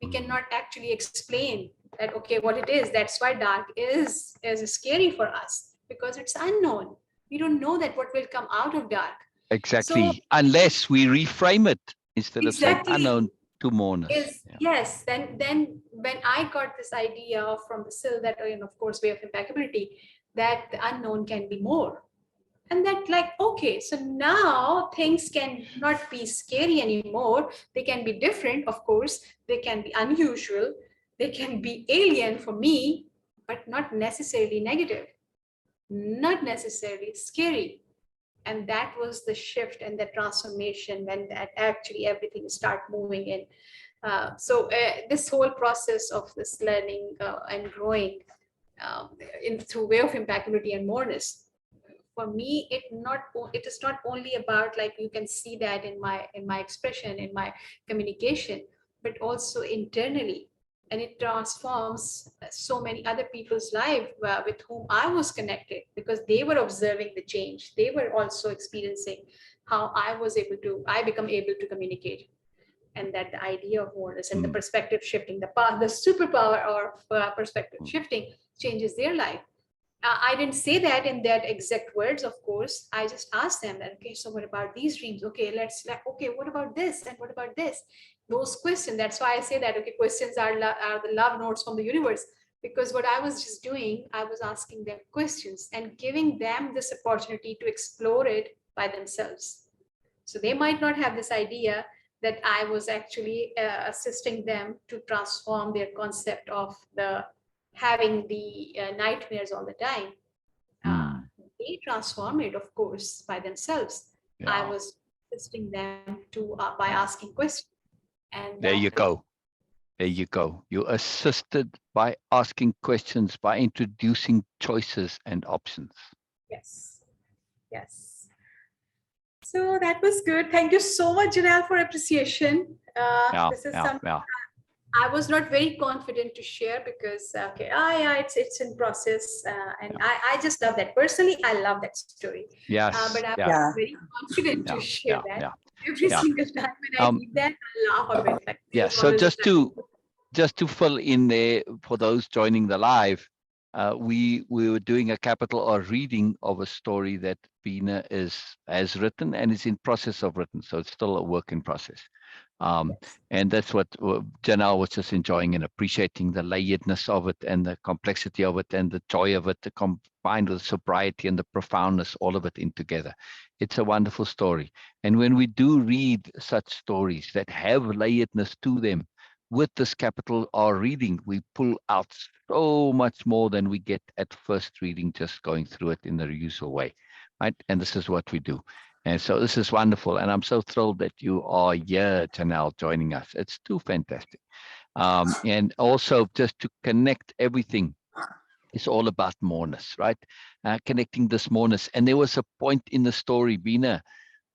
We cannot actually explain that, okay, what it is. That's why dark is scary for us, because it's unknown. We don't know that what will come out of dark. Exactly. So, Unless we reframe it instead of saying exactly. unknown to moreness. Yes, then when I got this idea from the SIL that, of course, way of impeccability, that the unknown can be more. And that, like, okay, so now things can not be scary anymore. They can be different, of course. They can be unusual. They can be alien for me, but not necessarily negative, not necessarily scary. And that was the shift and the transformation when that actually everything start moving in. So this whole process of this learning and growing through way of impeccability and moreness, for me, it is not only about, like, you can see that in my expression, in my communication, but also internally. And it transforms so many other people's life with whom I was connected, because they were observing the change. They were also experiencing how I become able to communicate. And that the idea of moreness and the perspective shifting, the superpower of perspective shifting changes their life. I didn't say that in that exact words, of course. I just asked them that, okay, so what about these dreams? Okay, okay, what about this? And what about this? Those questions. That's why I say that, okay, questions are the love notes from the universe. Because what I was just doing, I was asking them questions and giving them this opportunity to explore it by themselves. So they might not have this idea that I was actually assisting them to transform their concept of having the nightmares all the time. They transform it, of course, by themselves. I was assisting them to by asking questions. And there you go. There you go. You assisted by asking questions, by introducing choices and options. Yes. Yes. So that was good. Thank you so much, Janelle, for appreciation. This is something I was not very confident to share, because it's in process, and I just love that. Personally, I love that story. Yes, but I'm very confident to share that. Every single time when I read that, I laugh a bit. Like, so just to fill in there for those joining the live, we were doing a capital R reading of a story that Bina has written and is in process of written, so it's still a work in process. And that's what Janelle was just enjoying and appreciating, the layeredness of it and the complexity of it and the joy of it, combined with the sobriety and the profoundness, all of it in together. It's a wonderful story. And when we do read such stories that have layeredness to them, with this capital R reading, we pull out so much more than we get at first reading, just going through it in the usual way, right? And this is what we do. And so this is wonderful. And I'm so thrilled that you are here, Janelle, joining us. It's too fantastic. And also just to connect everything, it's all about moreness, right? Connecting this moreness. And there was a point in the story, Bina,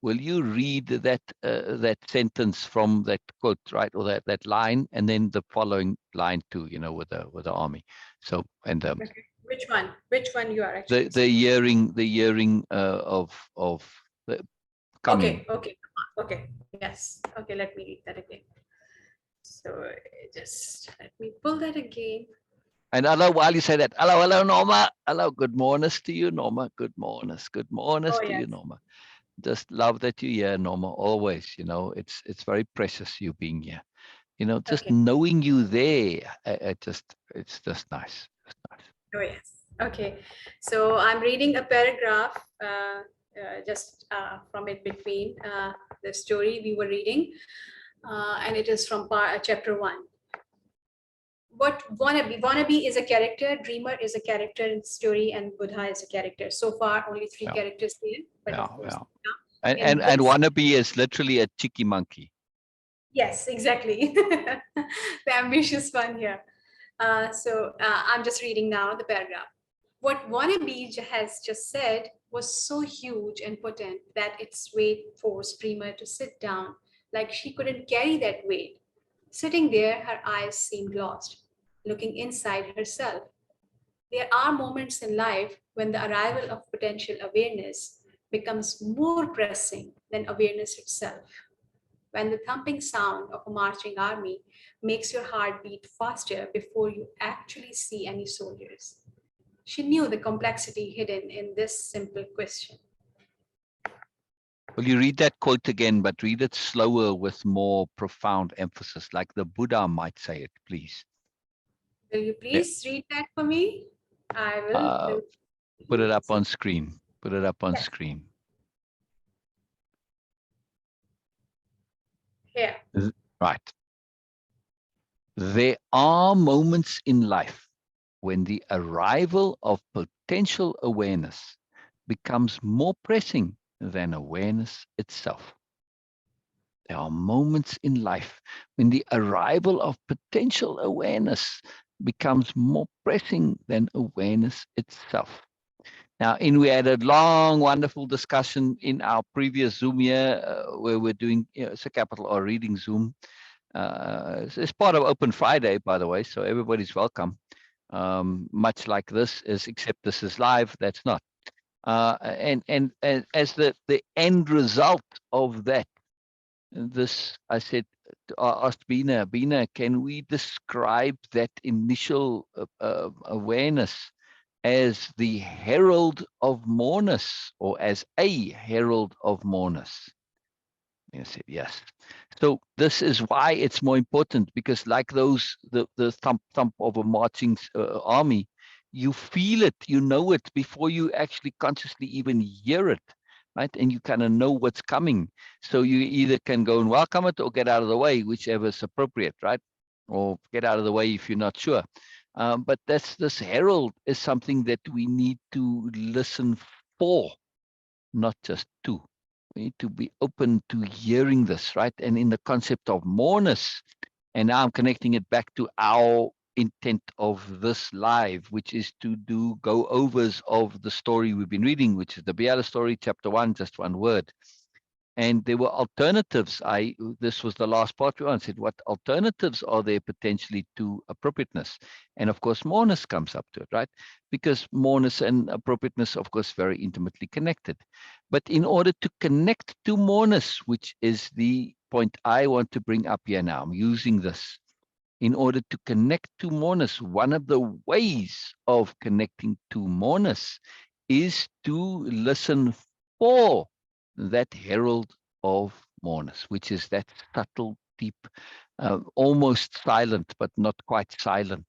will you read that sentence from that quote, right, or that line, and then the following line too, with the army. So okay. Which one you are actually? The hearing of the coming. Okay. Yes. Okay. Let me read that again. So just let me pull that again. And hello, while you say that, hello, Norma. Hello, good moreness to you, Norma. Good moreness to you, Norma. Just love that you're here, Norma, always. It's very precious you being here. Just knowing you there, it's just nice. Oh, yes. Okay. So I'm reading a paragraph just from in between the story we were reading. And it is from chapter 1. What wannabe is a character, dreamer is a character in the story, and Buddha is a character. So far, only 3 characters here. But of course, And wannabe is literally a cheeky monkey. Yes, exactly. The ambitious one here. So I'm just reading now the paragraph. What wannabe has just said was so huge and potent that its weight forced Dreamer to sit down, like she couldn't carry that weight. Sitting there, her eyes seemed lost, looking inside herself. There are moments in life when the arrival of potential awareness becomes more pressing than awareness itself. When the thumping sound of a marching army makes your heart beat faster before you actually see any soldiers. She knew the complexity hidden in this simple question. Will you read that quote again, but read it slower with more profound emphasis, like the Buddha might say it, please? Will you Yeah. please read that for me? I will do. Put it up on screen. Put it up on Yes. screen. Here. Right. There are moments in life when the arrival of potential awareness becomes more pressing than awareness itself. There are moments in life when the arrival of potential awareness becomes more pressing than awareness itself. Now, we had a long, wonderful discussion in our previous Zoom here, where we're doing, it's a capital R reading Zoom. It's part of Open Friday, by the way, so everybody's welcome. Much like this is, except this is live, that's not. And as the end result of that, I said, asked Bina, can we describe that initial awareness as the herald of Moreness, or as a herald of Moreness? I said, yes. So this is why it's more important, because like the thump of a marching army, you feel it, you know it before you actually consciously even hear it, right? And you kind of know what's coming. So you either can go and welcome it or get out of the way, whichever is appropriate, right? Or get out of the way if you're not sure. But this herald is something that we need to listen for, not just to. We need to be open to hearing this, right? And in the concept of moreness, and now I'm connecting it back to our intent of this live, which is to do go-overs of the story we've been reading, which is the Biella story, chapter 1, just one word. And there were alternatives. This was the last part we answered. What alternatives are there potentially to appropriateness? And of course, moreness comes up to it, right? Because moreness and appropriateness, of course, very intimately connected. But in order to connect to moreness, which is the point I want to bring up here now, I'm using this. In order to connect to moreness, one of the ways of connecting to moreness is to listen for that herald of Moreness, which is that subtle, deep, almost silent, but not quite silent,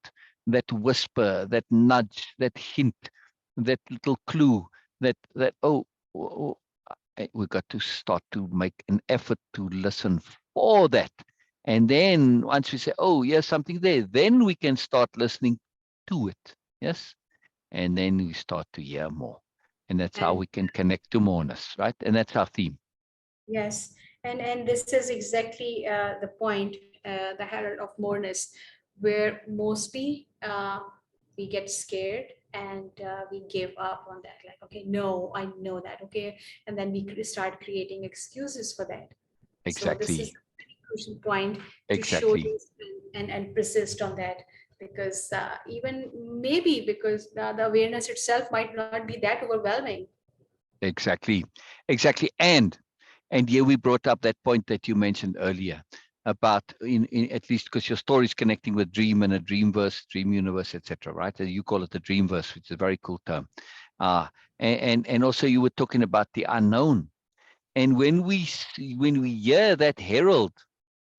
that whisper, that nudge, that hint, that little clue, that we've got to start to make an effort to listen for that. And then once we say, oh, yes, something there, then we can start listening to it. Yes. And then we start to hear more. And that's how we can connect to moreness, right? And that's our theme. Yes, and this is exactly the point, the Herald of Moreness, where mostly we get scared and we give up on that. Like, okay, no, I know that, okay, and then we start creating excuses for that. Exactly. So this is a very crucial point to show Exactly. this and persist on that, because even maybe because the awareness itself might not be that overwhelming. Exactly. Exactly. And here we brought up that point that you mentioned earlier about in at least because your story is connecting with dream and a dreamverse, dream universe, etc. Right? And you call it the dreamverse, which is a very cool term. And also you were talking about the unknown. And when we hear that herald,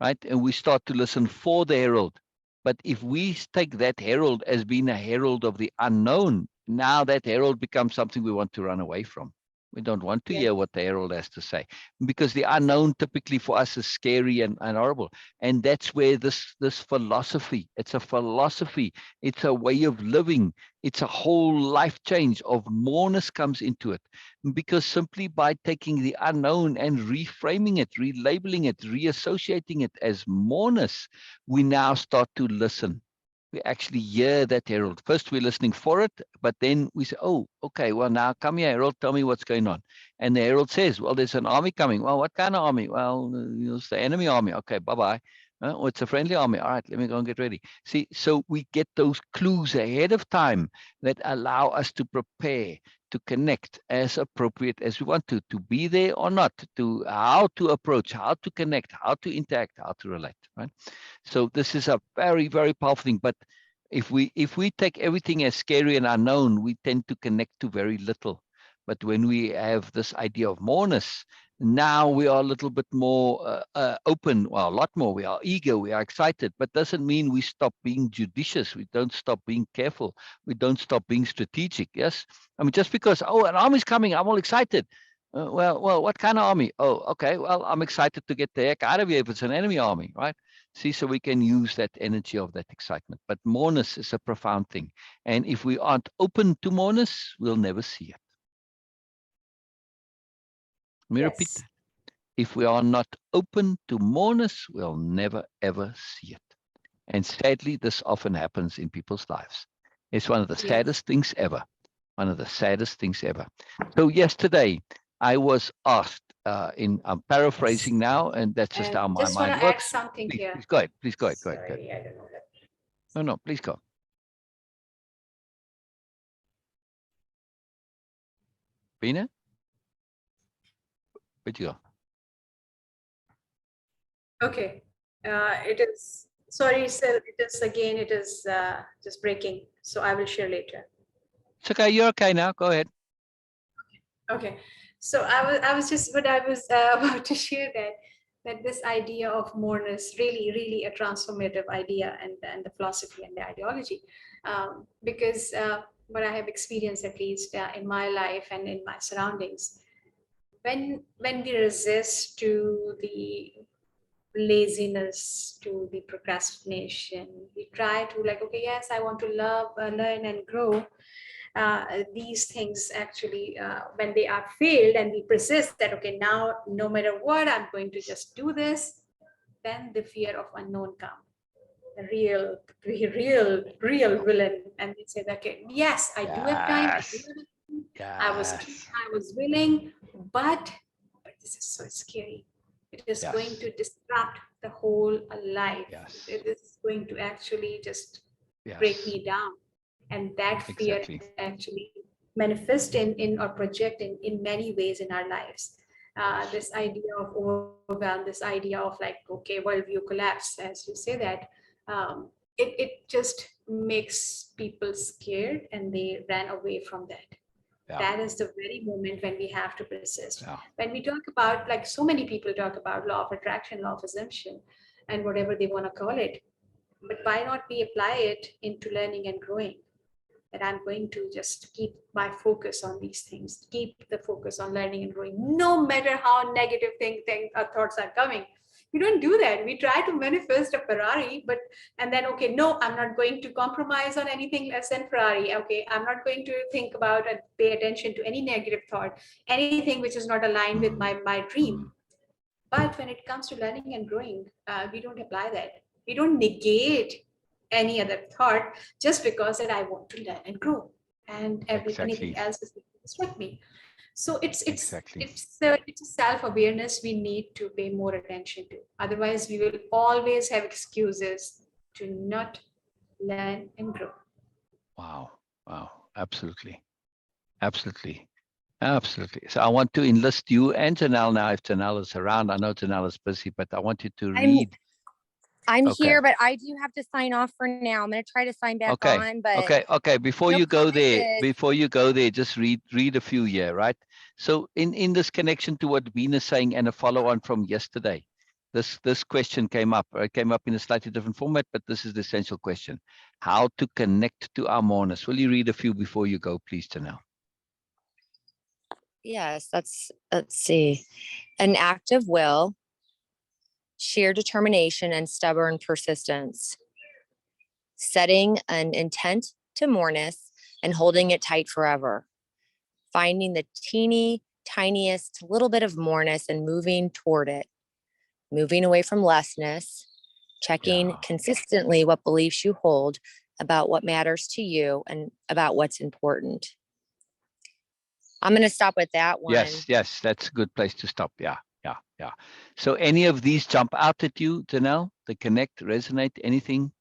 right, and we start to listen for the herald, but if we take that herald as being a herald of the unknown, now that herald becomes something we want to run away from. We don't want to hear what the herald has to say, because the unknown typically for us is scary and horrible. And that's where this philosophy, it's a philosophy, it's a way of living, it's a whole life change of moreness comes into it. Because simply by taking the unknown and reframing it, relabeling it, reassociating it as moreness, we now start to listen. We actually hear that herald. First, we're listening for it, but then we say, oh, okay, well, now come here, herald, tell me what's going on. And the herald says, well, there's an army coming. Well, what kind of army? Well, it's the enemy army. Okay, bye-bye. Oh, it's a friendly army. All right, let me go and get ready. See, so we get those clues ahead of time that allow us to prepare, to connect as appropriate as we want to be there or not, to how to approach, how to connect, how to interact, how to relate, right? So this is a very, very powerful thing. But if we take everything as scary and unknown, we tend to connect to very little. But when we have this idea of moreness, now we are a little bit more open, well, a lot more. We are eager, we are excited, but doesn't mean we stop being judicious. We don't stop being careful. We don't stop being strategic. Yes, I mean, just because, oh, an army's coming, I'm all excited. Well, what kind of army? Oh, okay, well, I'm excited to get the heck out of here if it's an enemy army, right? See, so we can use that energy of that excitement. But moreness is a profound thing. And if we aren't open to moreness, we'll never see it. Let me repeat that. If we are not open to moreness, we'll never, ever see it. And sadly, this often happens in people's lives. It's one of the saddest things ever. One of the saddest things ever. So yesterday, I was asked, I'm paraphrasing now, and that's just how my mind works. Add something here. Please go ahead. Please go ahead. Go ahead. Sorry, I don't know that. No, please go. Bina? Where'd you go? Okay. It is, sorry, sir, it is just breaking. So I will share later. It's okay. You're okay now. Go ahead. Okay. So I was about to share that this idea of moreness really, really a transformative idea, and the philosophy and the ideology, because what I have experienced, at least in my life and in my surroundings, when we resist to the laziness, to the procrastination, we try to like, okay, yes, I want to learn and grow. These things actually, when they are failed and we persist that, okay, now no matter what, I'm going to just do this, then the fear of unknown comes. The real villain, and they say that, okay, yes, I do have time. I was willing, but this is so scary. It is going to disrupt the whole life. It is going to actually just break me down. And that fear actually manifests in or project in many ways in our lives. This idea of overwhelm, this idea of like, okay, worldview collapse, as you say that, it just makes people scared and they ran away from that. That is the very moment when we have to persist. When we talk about, like so many people talk about law of attraction, law of assumption, and whatever they want to call it, but why not we apply it into learning and growing? That I'm going to just keep my focus on these things, keep the focus on learning and growing, no matter how negative things or thoughts are coming. We don't do that. We try to manifest a Ferrari, and then, okay, no, I'm not going to compromise on anything less than Ferrari. Okay, I'm not going to think about and pay attention to any negative thought, anything which is not aligned with my dream. But when it comes to learning and growing, we don't apply that. We don't negate any other thought just because that I want to learn and grow, and anything else is going to distract me. So it's a self-awareness we need to pay more attention to. Otherwise, we will always have excuses to not learn and grow. Wow. Absolutely. So I want to enlist you and Janelle now, if Janelle is around. I know Janelle is busy, but I want you to read. I'm here, but I do have to sign off for now. I'm going to try to sign back on. But okay. Before you go there, just read a few here, right? So in this connection to what Bean is saying and a follow on from yesterday, this question came up. It came up in a slightly different format, but this is the essential question: how to connect to our moreness. Will you read a few before you go, please, Janelle? Yes, let's see. An act of will, sheer determination, and stubborn persistence. Setting an intent to moreness and holding it tight forever. Finding the tiniest little bit of moreness and moving toward it. Moving away from lessness. Checking consistently what beliefs you hold about what matters to you and about what's important. I'm going to stop with that one. Yes, that's a good place to stop. Yeah. So any of these jump out at you, Janelle? They connect, resonate, anything?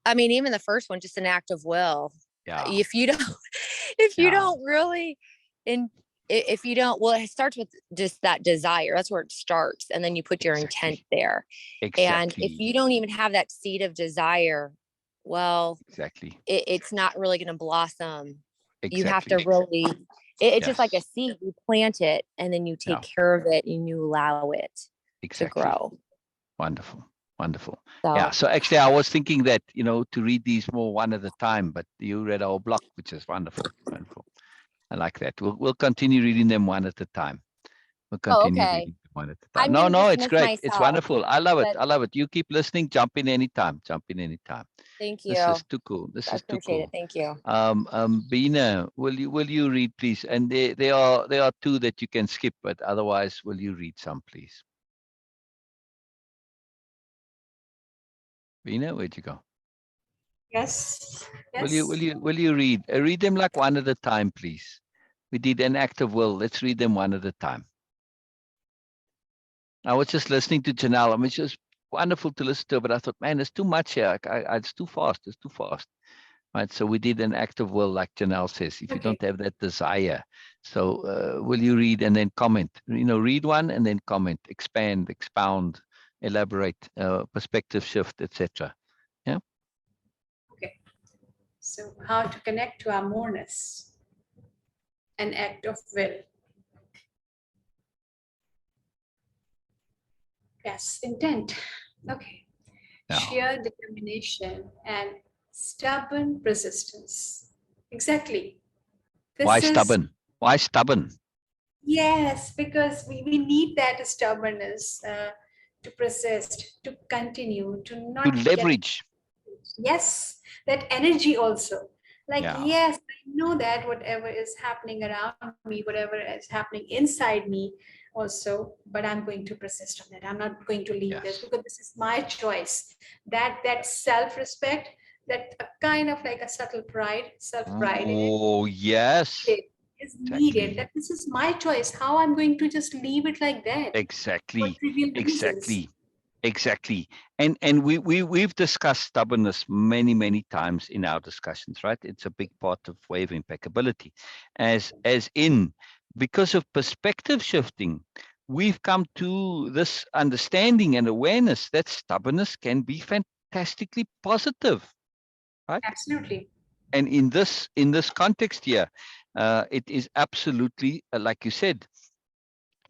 I mean, even the first one, just an act of will. Yeah. If if you Yeah. don't really, if you don't, well, it starts with just that desire. That's where it starts. And then you put your intent there. And if Exactly. you don't even have that seed of desire, well, Exactly. it's not really going to blossom. You have Exactly. to really, it's just like a Yes. seed. You plant it and then you take Yeah. care of it and you allow it to Exactly. grow. Wonderful. Wonderful. So, Yeah. So actually, I was thinking that, to read these more one at a time, but you read our block, which is wonderful. Wonderful. I like that. We'll continue reading them one at a time. We'll oh, continue okay. reading them one at a time. I'm No, going to no, it's dismiss great. It's myself, wonderful. I love it. but I love it. You keep listening. Jump in anytime. Jump in anytime. thank This you. is too cool. This I is too appreciate it. cool. Thank you. Bina, will you read, please? And there are two that you can skip, but otherwise, will you read some, please? Bina, where'd you go? Yes. Will Yes. you read them like one at a time, please? We did an act of will. Let's read them one at a time. I was just listening to Janelle. I mean, it's just wonderful to listen to, but I thought, man, it's too much here. It's too fast. It's too fast. Right. So we did an act of will, like Janelle says, if you Okay. don't have that desire. So will you read and then comment? Read one and then comment, expand, expound, elaborate, perspective shift, etc. Yeah. Okay. So how to connect to our moreness? An act of will. Yes, intent. Okay. Yeah. Sheer determination and stubborn persistence. Exactly. Why This is, stubborn? Why stubborn? yes, because we need that stubbornness to persist, to continue, to To not get, leverage. yes, that energy also. Like, Yeah. yes, I know that whatever is happening around me, whatever is happening inside me also, but I'm going to persist on that. I'm not going to leave this Yes. because this is my choice. That self-respect, that a kind of like a subtle pride, self-pride in it, Oh, yes. is needed. Exactly. That this is my choice. How I'm going to just leave it like that for Exactly. trivial reasons. Exactly. Exactly. And we've discussed stubbornness many times in our discussions, right? It's a big part of Way of Impeccability. As in, because of perspective shifting, we've come to this understanding and awareness that stubbornness can be fantastically positive, right? Absolutely. And in this context here, it is absolutely, like you said,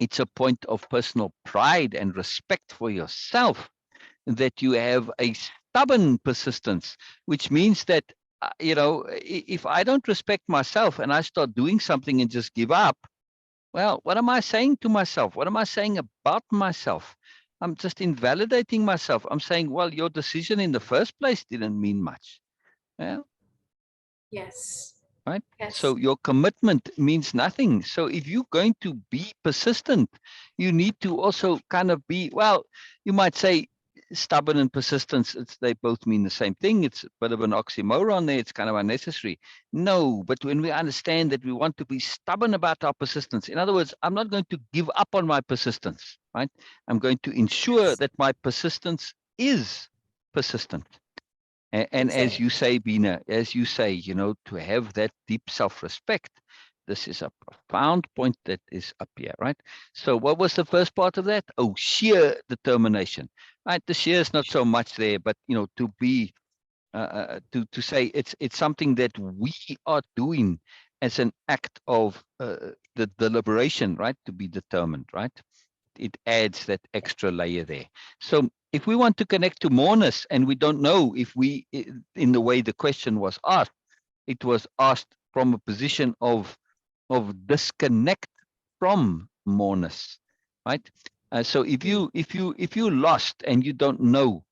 it's a point of personal pride and respect for yourself that you have a stubborn persistence, which means that, if I don't respect myself and I start doing something and just give up, well, what am I saying to myself? What am I saying about myself? I'm just invalidating myself. I'm saying, well, your decision in the first place didn't mean much. Yeah. Yes. Right? Yes. So your commitment means nothing. So if you're going to be persistent, you need to also kind of be, well, you might say stubborn and persistence, they both mean the same thing. It's a bit of an oxymoron there. It's kind of unnecessary. No, but when we understand that we want to be stubborn about our persistence, in other words, I'm not going to give up on my persistence, right? I'm going to ensure Yes. that my persistence is persistent. And as Exactly. you say, Bina, as you say, to have that deep self-respect, this is a profound point that is up here, right? So what was the first part of that? Oh, sheer determination, right? The sheer is not so much there, but, to be, to say it's something that we are doing as an act of the deliberation, right? To be determined, right? It adds that extra layer there. So if we want to connect to moreness and we don't know if we, in the way the question was asked, it was asked from a position of disconnect from moreness, right? So if you lost and you don't know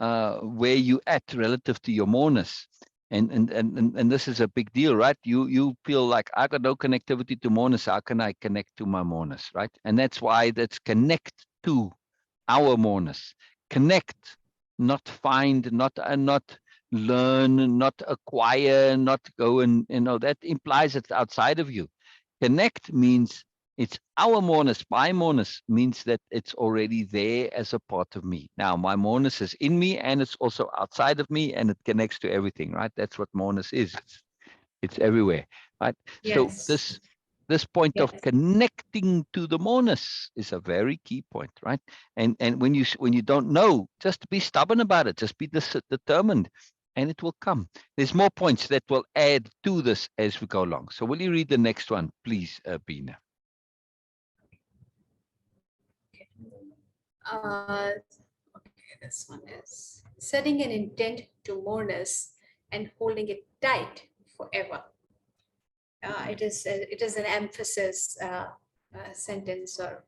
where you at relative to your moreness, and this is a big deal, right? You feel like I got no connectivity to moreness. How can I connect to my moreness, right? And that's why that's connect to our moreness. Connect, not find, not learn, not acquire, not go and that implies it's outside of you. Connect means it's our moreness. My moreness means that it's already there as a part of me. Now, my moreness is in me and it's also outside of me and it connects to everything, right? That's what moreness is. It's everywhere, right? So Yes. this point of Yes. connecting to the moreness is a very key point, right? And when you don't know, just be stubborn about it. Just be determined, and it will come. There's more points that will add to this as we go along. So will you read the next one, please, Bina? Okay, this one is setting an intent to moreness and holding it tight forever. It is an emphasis sentence or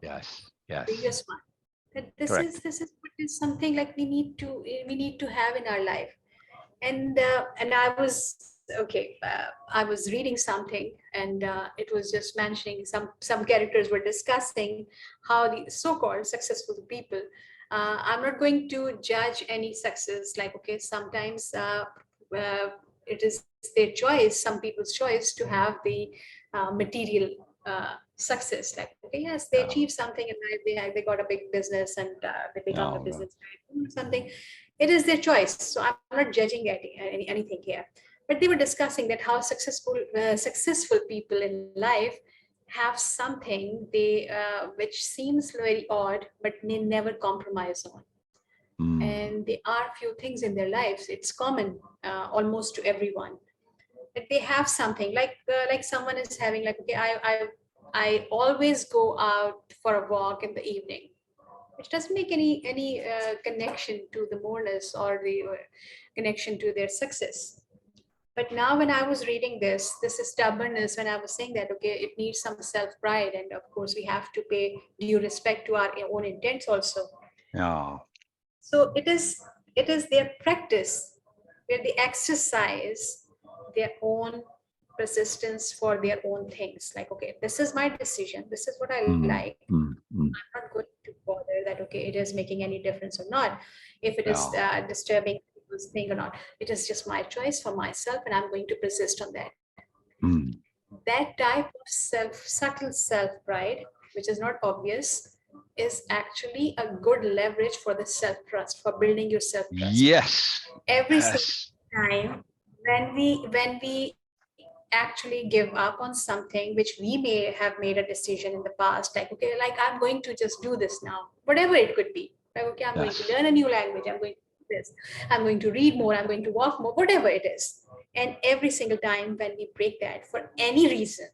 Yes, yes, previous one. That correct. this is what is something like we need to have in our life. And I was okay. I was reading something, and it was just mentioning some characters were discussing how the so-called successful people. I'm not going to judge any success. Like okay, sometimes uh, it is their choice, some people's choice to have the material success. Like okay, yes, they Yeah, achieve something in life. They got a big business and they become a yeah, business guy, something. It is their choice, so I'm not judging anything here. But they were discussing that how successful people in life have something they which seems very odd, but they never compromise on. mm, And there are few things in their lives, it's common almost to everyone, that they have something like someone is having like okay, I always go out for a walk in the evening, which doesn't make any connection to the moreness or the connection to their success. But now when I was reading this is stubbornness, when I was saying that okay, it needs some self pride, and of course we have to pay due respect to our own intents also. yeah, So it is their practice where they exercise their own persistence for their own things. Like okay, this is my decision, this is what I mm, like. mm, mm, I'm not going to bother that okay, it is making any difference or not, if it is yeah, disturbing people's thing or not. It is just my choice for myself, and I'm going to persist on that. mm, That type of subtle self pride, which is not obvious, is actually a good leverage for the self trust, for building your self trust. yes, Every single yes, time when we actually give up on something which we may have made a decision in the past, like okay, like I'm going to just do this now, whatever it could be. Like okay, I'm going to yes, learn a new language, I'm going to do this, I'm going to read more, I'm going to walk more, whatever it is. And every single time when we break that for any reason,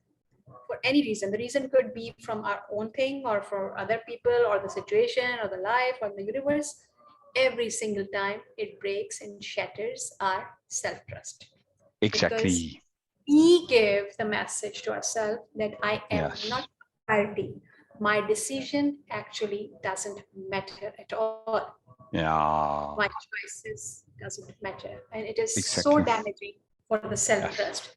the reason could be from our own thing or for other people or the situation or the life or the universe, every single time it breaks and shatters our self-trust, because exactly, we give the message to ourselves that I am yes, not priority. My decision actually doesn't matter at all. yeah, My choices doesn't matter. And it is so exactly, damaging for the yes, self-trust.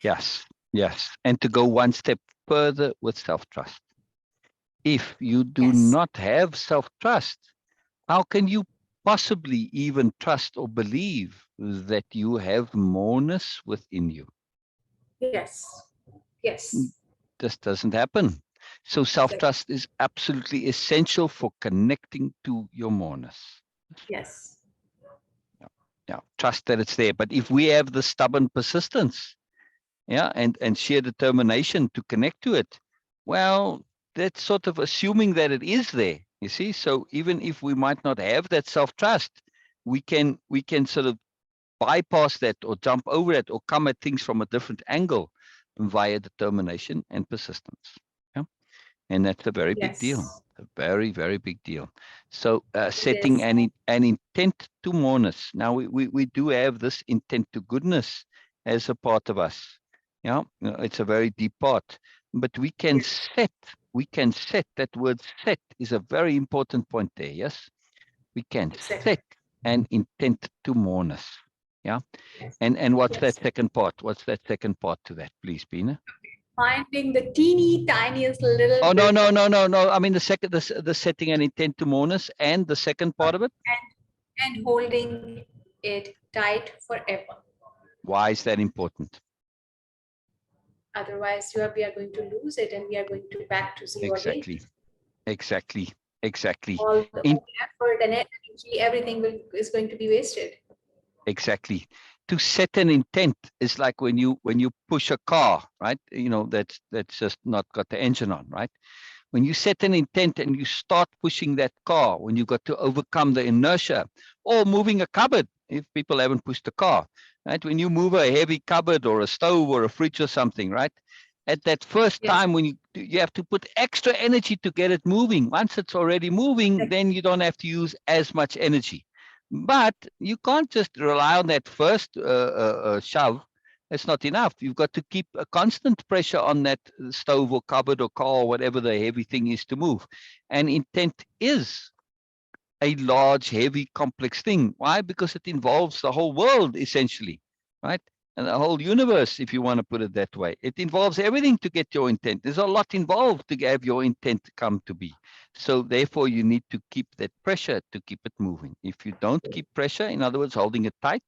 yes, yes. And to go one step further with self-trust. If you do Yes. not have self-trust, how can you possibly even trust or believe that you have moreness within you? Yes. Yes. This doesn't happen. So Exactly. self-trust is absolutely essential for connecting to your moreness. Yes. Yeah, yeah. Trust that it's there. But if we have the stubborn persistence, yeah, and sheer determination to connect to it, well, that's sort of assuming that it is there. You see, so even if we might not have that self-trust, we can sort of bypass that or jump over it or come at things from a different angle via determination and persistence. Yeah. And that's a very big deal, Yes. a very, very big deal. So It setting is. an intent to moreness. Now we do have this intent to goodness as a part of us. Yeah, it's a very deep part. But Yes. we can set, that word set is a very important point there. Yes, we can Exactly. set an intent to moreness. Yeah. Yes. And what's that Yes. second part? What's that second part to that, please, Bina? Finding the teeny tiniest little Oh, no, bit no, of no, no, no. I mean, the second, the setting an intent to moreness and the second part of it. and holding it tight forever. Why is that important? Otherwise, we are going to lose it, and we are going to back to zero again. Exactly, exactly, exactly. All the In effort and energy, everything is going to be wasted. Exactly. To set an intent is like when you push a car, right? You know, that's just not got the engine on, right? When you set an intent and you start pushing that car, when you've got to overcome the inertia, or moving a cupboard, if people haven't pushed the car, right? When you move a heavy cupboard or a stove or a fridge or something, right? At that first Yes. time when you have to put extra energy to get it moving. Once it's already moving, then you don't have to use as much energy. But you can't just rely on that first shove. It's not enough. You've got to keep a constant pressure on that stove or cupboard or car or whatever the heavy thing is to move. And intent is a large, heavy, complex thing. Why? Because it involves the whole world, essentially, right? And the whole universe, if you want to put it that way. It involves everything to get your intent. There's a lot involved to have your intent come to be. So therefore, you need to keep that pressure to keep it moving. If you don't keep pressure, in other words, holding it tight,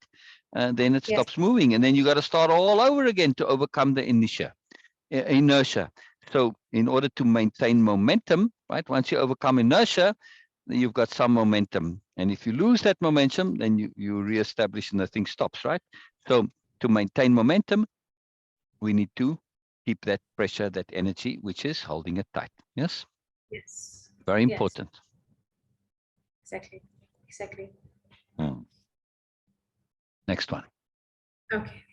then it stops moving. And then you got to start all over again to overcome the inertia. So in order to maintain momentum, right, once you overcome inertia, then you've got some momentum. And if you lose that momentum, then you reestablish and the thing stops, right? So to maintain momentum, we need to keep that pressure, that energy, which is holding it tight. Yes? Yes. Very Yes. important. Exactly. Exactly. Next one. Okay.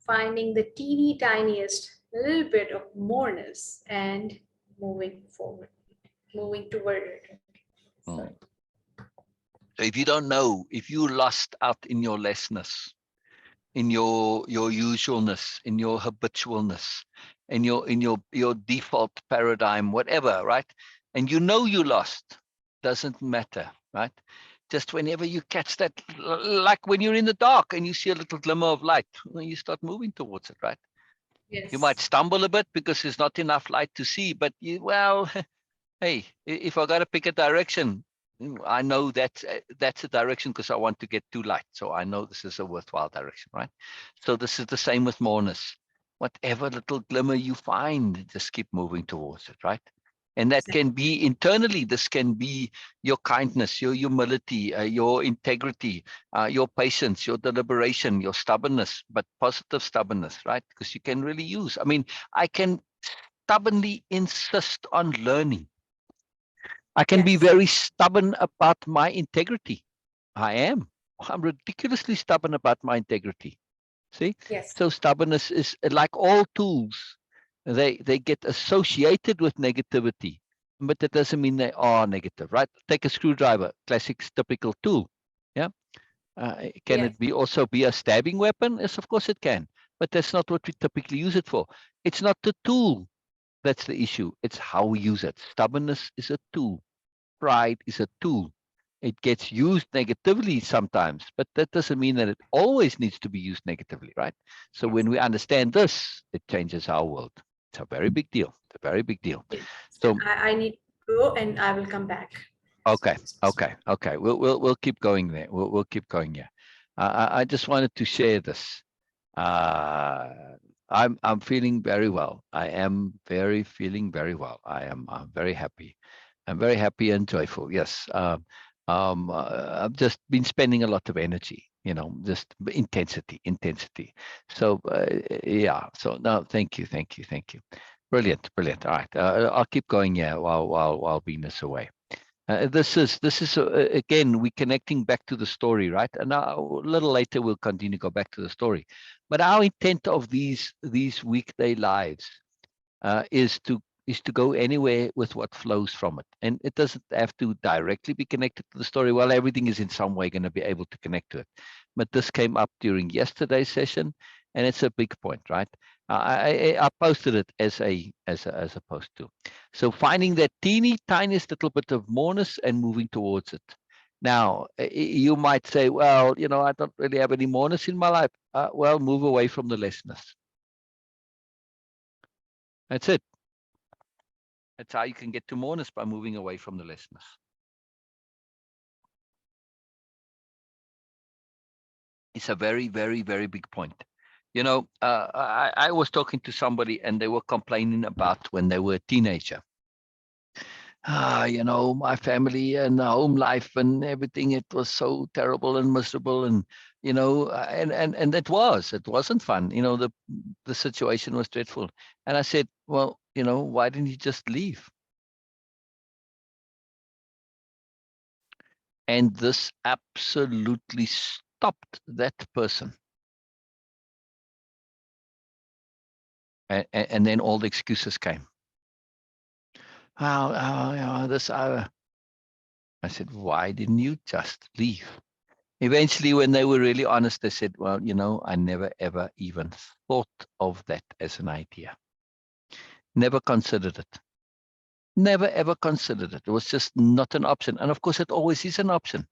Finding the teeny tiniest little bit of moreness and moving forward, moving toward it. So if you don't know, if you lost out in your lessness, in your usualness, in your habitualness, in your default paradigm, whatever, right? And you know you lost, doesn't matter, right? Just whenever you catch that, like when you're in the dark and you see a little glimmer of light, you start moving towards it, right? Yes. You might stumble a bit because there's not enough light to see, but well, hey, if I got to pick a direction, I know that's a direction because I want to get to light. So I know this is a worthwhile direction, right? So this is the same with moreness. Whatever little glimmer you find, just keep moving towards it, right? And that can be internally. This can be your kindness, your humility, your integrity, your patience, your deliberation, your stubbornness, but positive stubbornness, right? Because you can really use. I mean, I can stubbornly insist on learning. I can be very stubborn about my integrity. I am. I'm ridiculously stubborn about my integrity. See? Yes. So stubbornness is like all tools. They get associated with negativity, but that doesn't mean they are negative, right? Take a screwdriver, classic typical tool. Yeah. Can it be also be a stabbing weapon? Yes, of course it can. But that's not what we typically use it for. It's not the tool that's the issue. It's how we use it. Stubbornness is a tool. Pride is a tool. It gets used negatively sometimes, but that doesn't mean that it always needs to be used negatively, right? So when we understand this, it changes our world. It's a very big deal. It's a very big deal. Yes. So I need to go and I will come back. okay. We'll keep going there. We'll keep going here. I just wanted to share this. I'm feeling very well. I am feeling very well. I'm very happy. I'm very happy and joyful. Yes. I've just been spending a lot of energy, just intensity. So yeah. So no, thank you. Brilliant. All right. I'll keep going here while Venus away. This is again, we're connecting back to the story, right? And now, a little later we'll continue to go back to the story. But our intent of these weekday lives is to go anywhere with what flows from it, and it doesn't have to directly be connected to the story. Well, everything is in some way going to be able to connect to it, but this came up during yesterday's session, and it's a big point, right? I posted it as a post to. So finding that teeny tiniest little bit of moreness and moving towards it. Now you might say, well, I don't really have any moreness in my life. Well, move away from the lessness. That's it. That's how you can get to moreness, by moving away from the lessness. It's a very, very, very big point. I was talking to somebody and they were complaining about when they were a teenager. my family and the home life and everything, it was so terrible and miserable. And, and it wasn't fun. The situation was dreadful. And I said, well, why didn't you just leave? And this absolutely stopped that person. And then all the excuses came. I said, why didn't you just leave? Eventually, when they were really honest, they said, well, I never, ever even thought of that as an idea. Never considered it. Never, ever considered it. It was just not an option. And of course, it always is an option.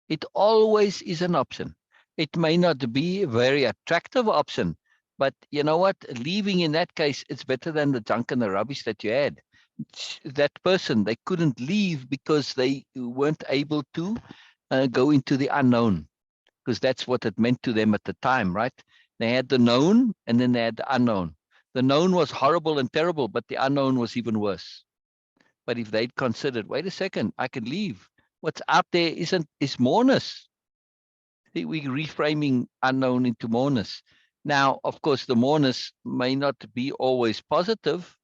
It always is an option. It may not be a very attractive option, but you know what? Leaving in that case, it's better than the junk and the rubbish that you had. That person, they couldn't leave because they weren't able to go into the unknown, because that's what it meant to them at the time, right? They had the known and then they had the unknown. The known was horrible and terrible, but the unknown was even worse. But if they'd considered, wait a second, I can leave. What's out there is moreness. See, we're reframing unknown into moreness. Now, of course, the moreness may not be always positive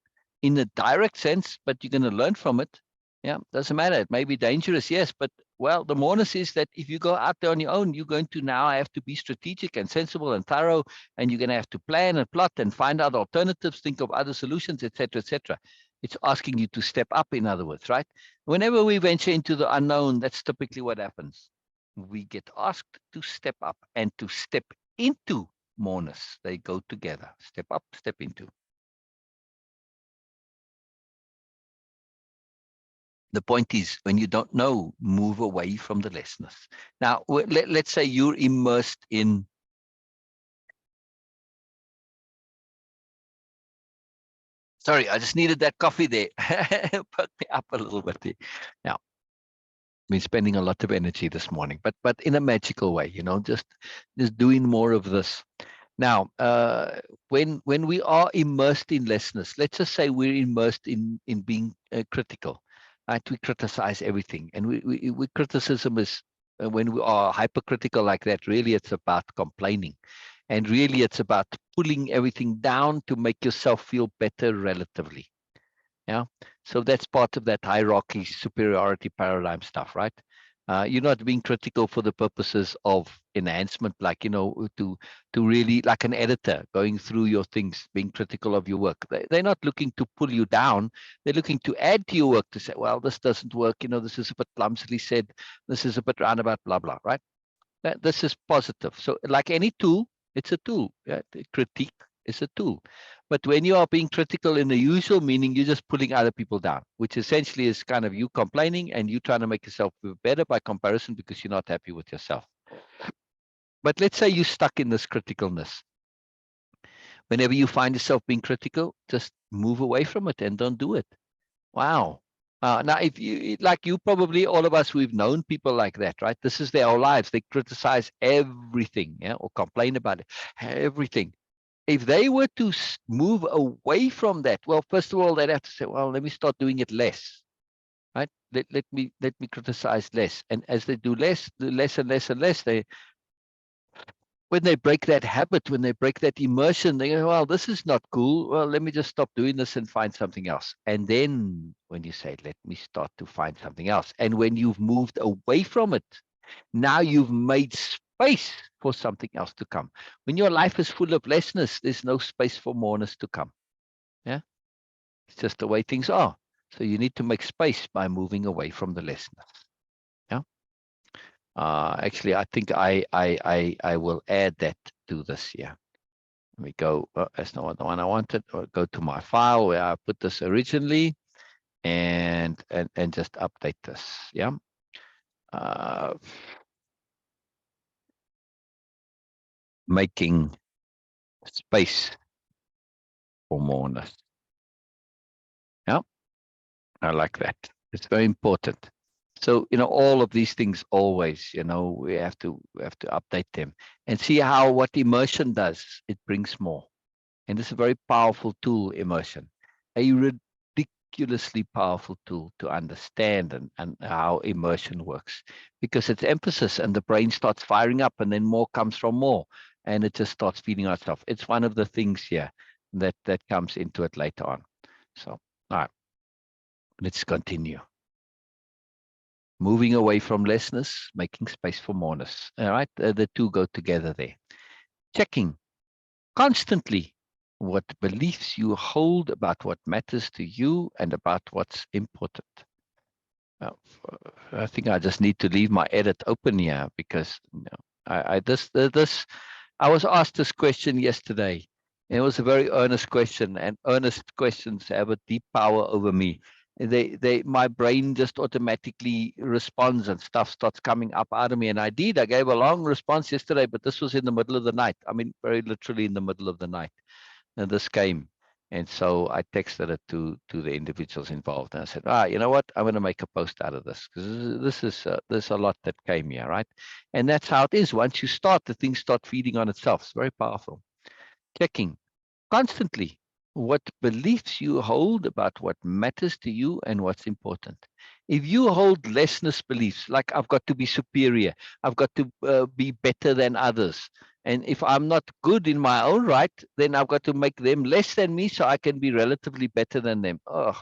in a direct sense, but you're going to learn from it. Yeah, doesn't matter. It may be dangerous, yes, but well, the moreness is that if you go out there on your own, you're going to now have to be strategic and sensible and thorough, and you're going to have to plan and plot and find out alternatives, think of other solutions, etc., etc. It's asking you to step up, in other words, right? Whenever we venture into the unknown, that's typically what happens. We get asked to step up and to step into moreness. They go together. Step up, step into. The point is, when you don't know, move away from the lessness. Now, let's say you're immersed in sorry, I just needed that coffee there. Perk me up a little bit there. Now, been spending a lot of energy this morning, but in a magical way, just doing more of this. Now, when we are immersed in lessness, let's just say we're immersed in being critical, right? We criticize everything, and we criticism is when we are hypercritical like that. Really, it's about complaining, and really, it's about pulling everything down to make yourself feel better relatively. Yeah, so that's part of that hierarchy, superiority paradigm stuff, right? You're not being critical for the purposes of enhancement, like, to really, like an editor going through your things, being critical of your work. They're not looking to pull you down. They're looking to add to your work, to say, well, this doesn't work. This is a bit clumsily said. This is a bit roundabout, blah, blah, right? This is positive. So like any tool, it's a tool. Yeah? The critique is a tool. But when you are being critical in the usual meaning, you're just pulling other people down, which essentially is kind of you complaining and you trying to make yourself feel better by comparison because you're not happy with yourself. But let's say you're stuck in this criticalness. Whenever you find yourself being critical, just move away from it and don't do it. Wow. Now, if you, like you probably, all of us, we've known people like that, right? This is their whole lives. They criticize everything, yeah, or complain about it, everything. If they were to move away from that, well, first of all, they'd have to say, well, let me start doing it less, right? Let me criticize less. And as they do less and less and less, when they break that habit, when they break that immersion, they go, well, this is not cool. Well, let me just stop doing this and find something else. And then when you say, let me start to find something else, and when you've moved away from it, now you've made space for something else to come. When your life is full of lessness, there's no space for moreness to come. Yeah, it's just the way things are. So you need to make space by moving away from the lessness. Yeah. Actually, I think I will add that to this here. Let me go. That's not the one I wanted. Or go to my file where I put this originally, and just update this. Yeah. Making space for moreness. Yeah, I like that. It's very important. So, all of these things always, we have to update them and see how what immersion does. It brings more. And it's a very powerful tool, immersion. A ridiculously powerful tool to understand and how immersion works, because it's emphasis and the brain starts firing up and then more comes from more and it just starts feeding on itself. It's one of the things here that comes into it later on. So, all right, let's continue. Moving away from lessness, making space for moreness. All right, the two go together there. Checking constantly what beliefs you hold about what matters to you and about what's important. Well, I think I just need to leave my edit open here because I was asked this question yesterday. And it was a very earnest question, and earnest questions have a deep power over me. My brain just automatically responds and stuff starts coming up out of me. And I gave a long response yesterday, but this was in the middle of the night. I mean, very literally in the middle of the night. And this came. And so I texted it to the individuals involved. And I said, you know what? I'm going to make a post out of this because there's a lot that came here, right? And that's how it is. Once you start, the things start feeding on itself. It's very powerful. Checking constantly what beliefs you hold about what matters to you and what's important. If you hold lessness beliefs, like I've got to be superior, I've got to be better than others, and if I'm not good in my own right, then I've got to make them less than me so I can be relatively better than them. Oh,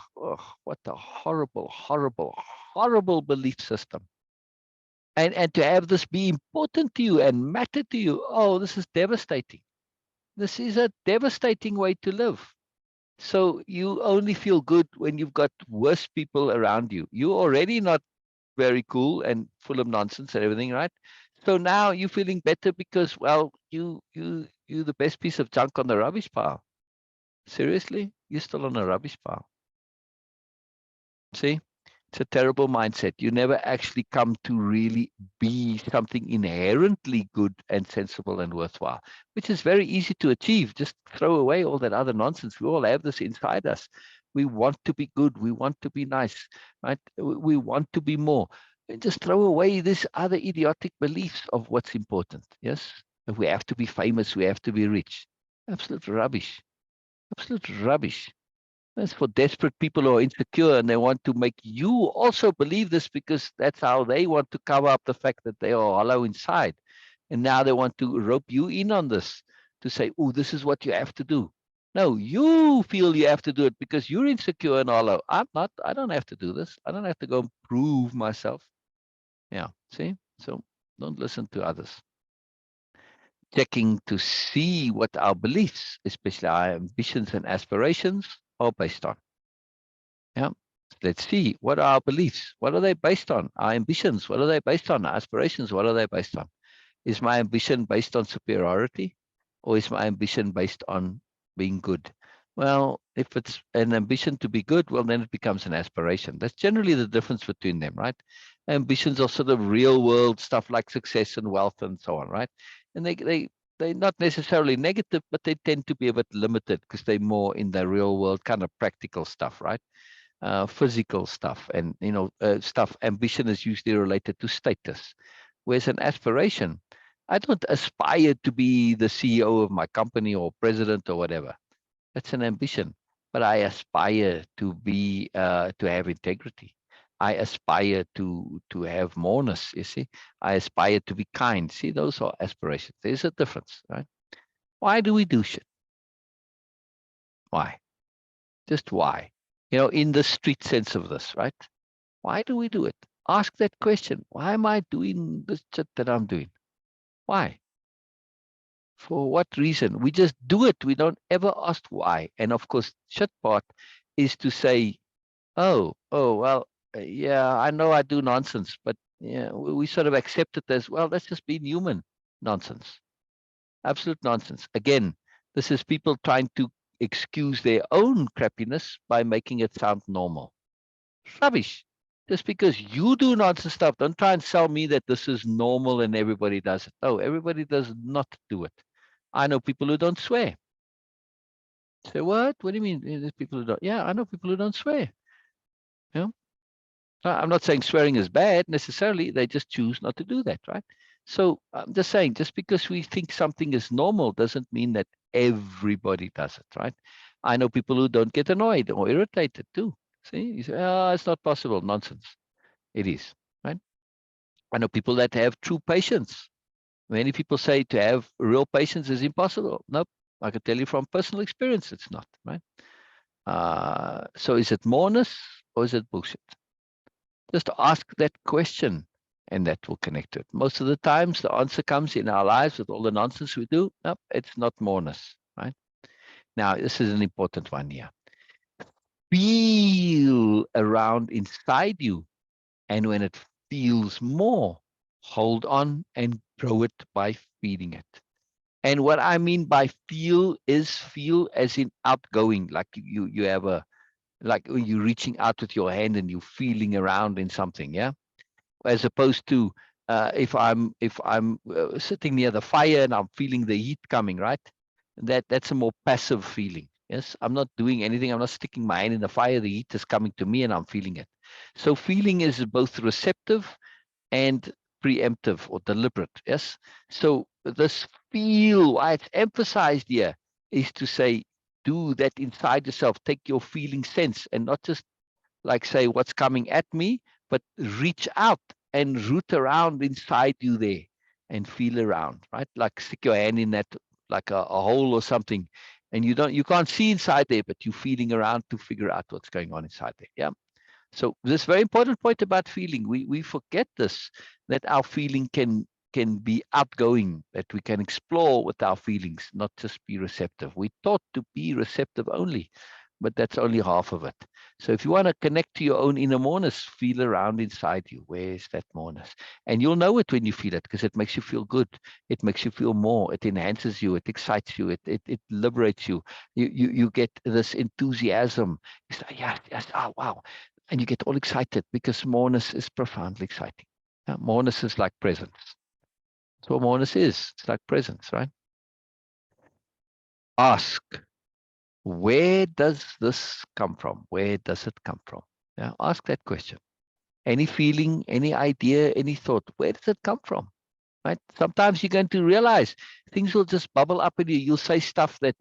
what a horrible, horrible, horrible belief system. And to have this be important to you and matter to you, oh, this is devastating. This is a devastating way to live. So you only feel good when you've got worse people around you. You're already not very cool and full of nonsense and everything, right? So now you're feeling better because, well, you're the best piece of junk on the rubbish pile. Seriously? You're still on a rubbish pile. See? It's a terrible mindset. You never actually come to really be something inherently good and sensible and worthwhile, which is very easy to achieve. Just throw away all that other nonsense. We all have this inside us. We want to be good. We want to be nice, right? We want to be more. And just throw away this other idiotic beliefs of what's important. Yes, if we have to be famous, we have to be rich. Absolute rubbish. Absolute rubbish. That's for desperate people who are insecure and they want to make you also believe this because that's how they want to cover up the fact that they are hollow inside. And now they want to rope you in on this to say, oh, this is what you have to do. No, you feel you have to do it because you're insecure and hollow. I'm not. I don't have to do this. I don't have to go and prove myself. Yeah, see? So don't listen to others. Checking to see what our beliefs, especially our ambitions and aspirations, are based on. Yeah, let's see, what are our beliefs? What are they based on? Our ambitions, what are they based on? Our aspirations, what are they based on? Is my ambition based on superiority, or is my ambition based on being good? Well, if it's an ambition to be good, well, then it becomes an aspiration. That's generally the difference between them, right? Ambitions are sort of real world stuff like success and wealth and so on, right? And they're not necessarily negative, but they tend to be a bit limited because they're more in the real world kind of practical stuff, right? Physical stuff and stuff. Ambition is usually related to status, whereas an aspiration, I don't aspire to be the CEO of my company or president or whatever. That's an ambition, but I aspire to be to have integrity. I aspire to have moreness. You see, I aspire to be kind. See, those are aspirations. There's a difference, right? Why do we do shit? Why? Just why? In the street sense of this, right? Why do we do it? Ask that question. Why am I doing this shit that I'm doing? Why? For what reason? We just do it. We don't ever ask why. And of course, shit part is to say, oh, well, yeah, I know I do nonsense, but yeah, we sort of accept it as, well, that's just being human. Nonsense. Absolute nonsense. Again, this is people trying to excuse their own crappiness by making it sound normal. Rubbish. Just because you do nonsense stuff, don't try and sell me that this is normal and everybody does it. No, everybody does not do it. I know people who don't swear. Say, what? What do you mean? There's people who don't. Yeah, I know people who don't swear. You know? I'm not saying swearing is bad necessarily. They just choose not to do that, right? So I'm just saying, just because we think something is normal doesn't mean that everybody does it, right? I know people who don't get annoyed or irritated too. See, you say, oh, it's not possible. Nonsense. It is, right? I know people that have true patience. Many people say to have real patience is impossible. Nope. I can tell you from personal experience, it's not, right? So is it moreness or is it bullshit? Just ask that question and that will connect to it. Most of the times the answer comes in our lives with all the nonsense we do. Nope, it's not moreness, right? Now, this is an important one here. Feel around inside you. And when it feels more, hold on and grow it by feeding it. And what I mean by feel is feel as in outgoing, like you have a, like when you're reaching out with your hand and you're feeling around in something, yeah? As opposed to if I'm sitting near the fire and I'm feeling the heat coming, right? That's a more passive feeling. Yes, I'm not doing anything. I'm not sticking my hand in the fire. The heat is coming to me and I'm feeling it. So feeling is both receptive and preemptive or deliberate. Yes. So this feel, why it's emphasized here, is to say, do that inside yourself. Take your feeling sense and not just like say what's coming at me, but reach out and root around inside you there and feel around, right? Like stick your hand in that, like a hole or something, and you can't see inside there, but you're feeling around to figure out what's going on inside there. Yeah. So this very important point about feeling, we forget this, that our feeling can be outgoing, that we can explore with our feelings, not just be receptive. We're taught to be receptive only, but that's only half of it. So if you want to connect to your own inner moreness, feel around inside you. Where is that moreness? And you'll know it when you feel it, because it makes you feel good. It makes you feel more. It enhances you. It excites you. It liberates you. You get this enthusiasm. You say, yes, yes, oh, wow. And you get all excited because moreness is profoundly exciting. Moreness is like presence. That's what moreness is. It's like presence, right? Ask, where does this come from? Where does it come from? Yeah, ask that question. Any feeling, any idea, any thought, where does it come from? Right? Sometimes you're going to realize things will just bubble up in you. You'll say stuff that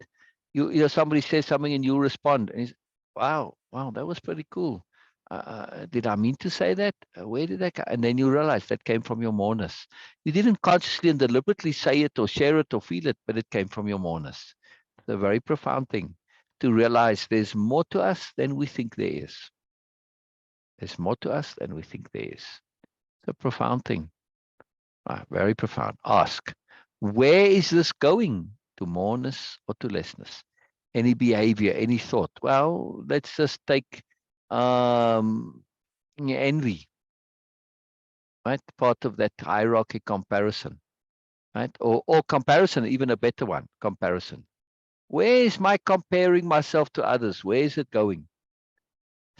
you know, somebody says something and you respond. And wow, that was pretty cool. Did I mean to say that? Where did that come? And then you realize that came from your moreness. You didn't consciously and deliberately say it or share it or feel it, but it came from your moreness. It's a very profound thing to realize there's more to us than we think there is. There's more to us than we think there is. It's a profound thing. Very profound. Ask, where is this going? To moreness or to lessness? Any behavior, any thought? Well, let's just take envy, right? Part of that hierarchy comparison, right? Or comparison, even a better one, comparison. Where is my comparing myself to others? Where is it going?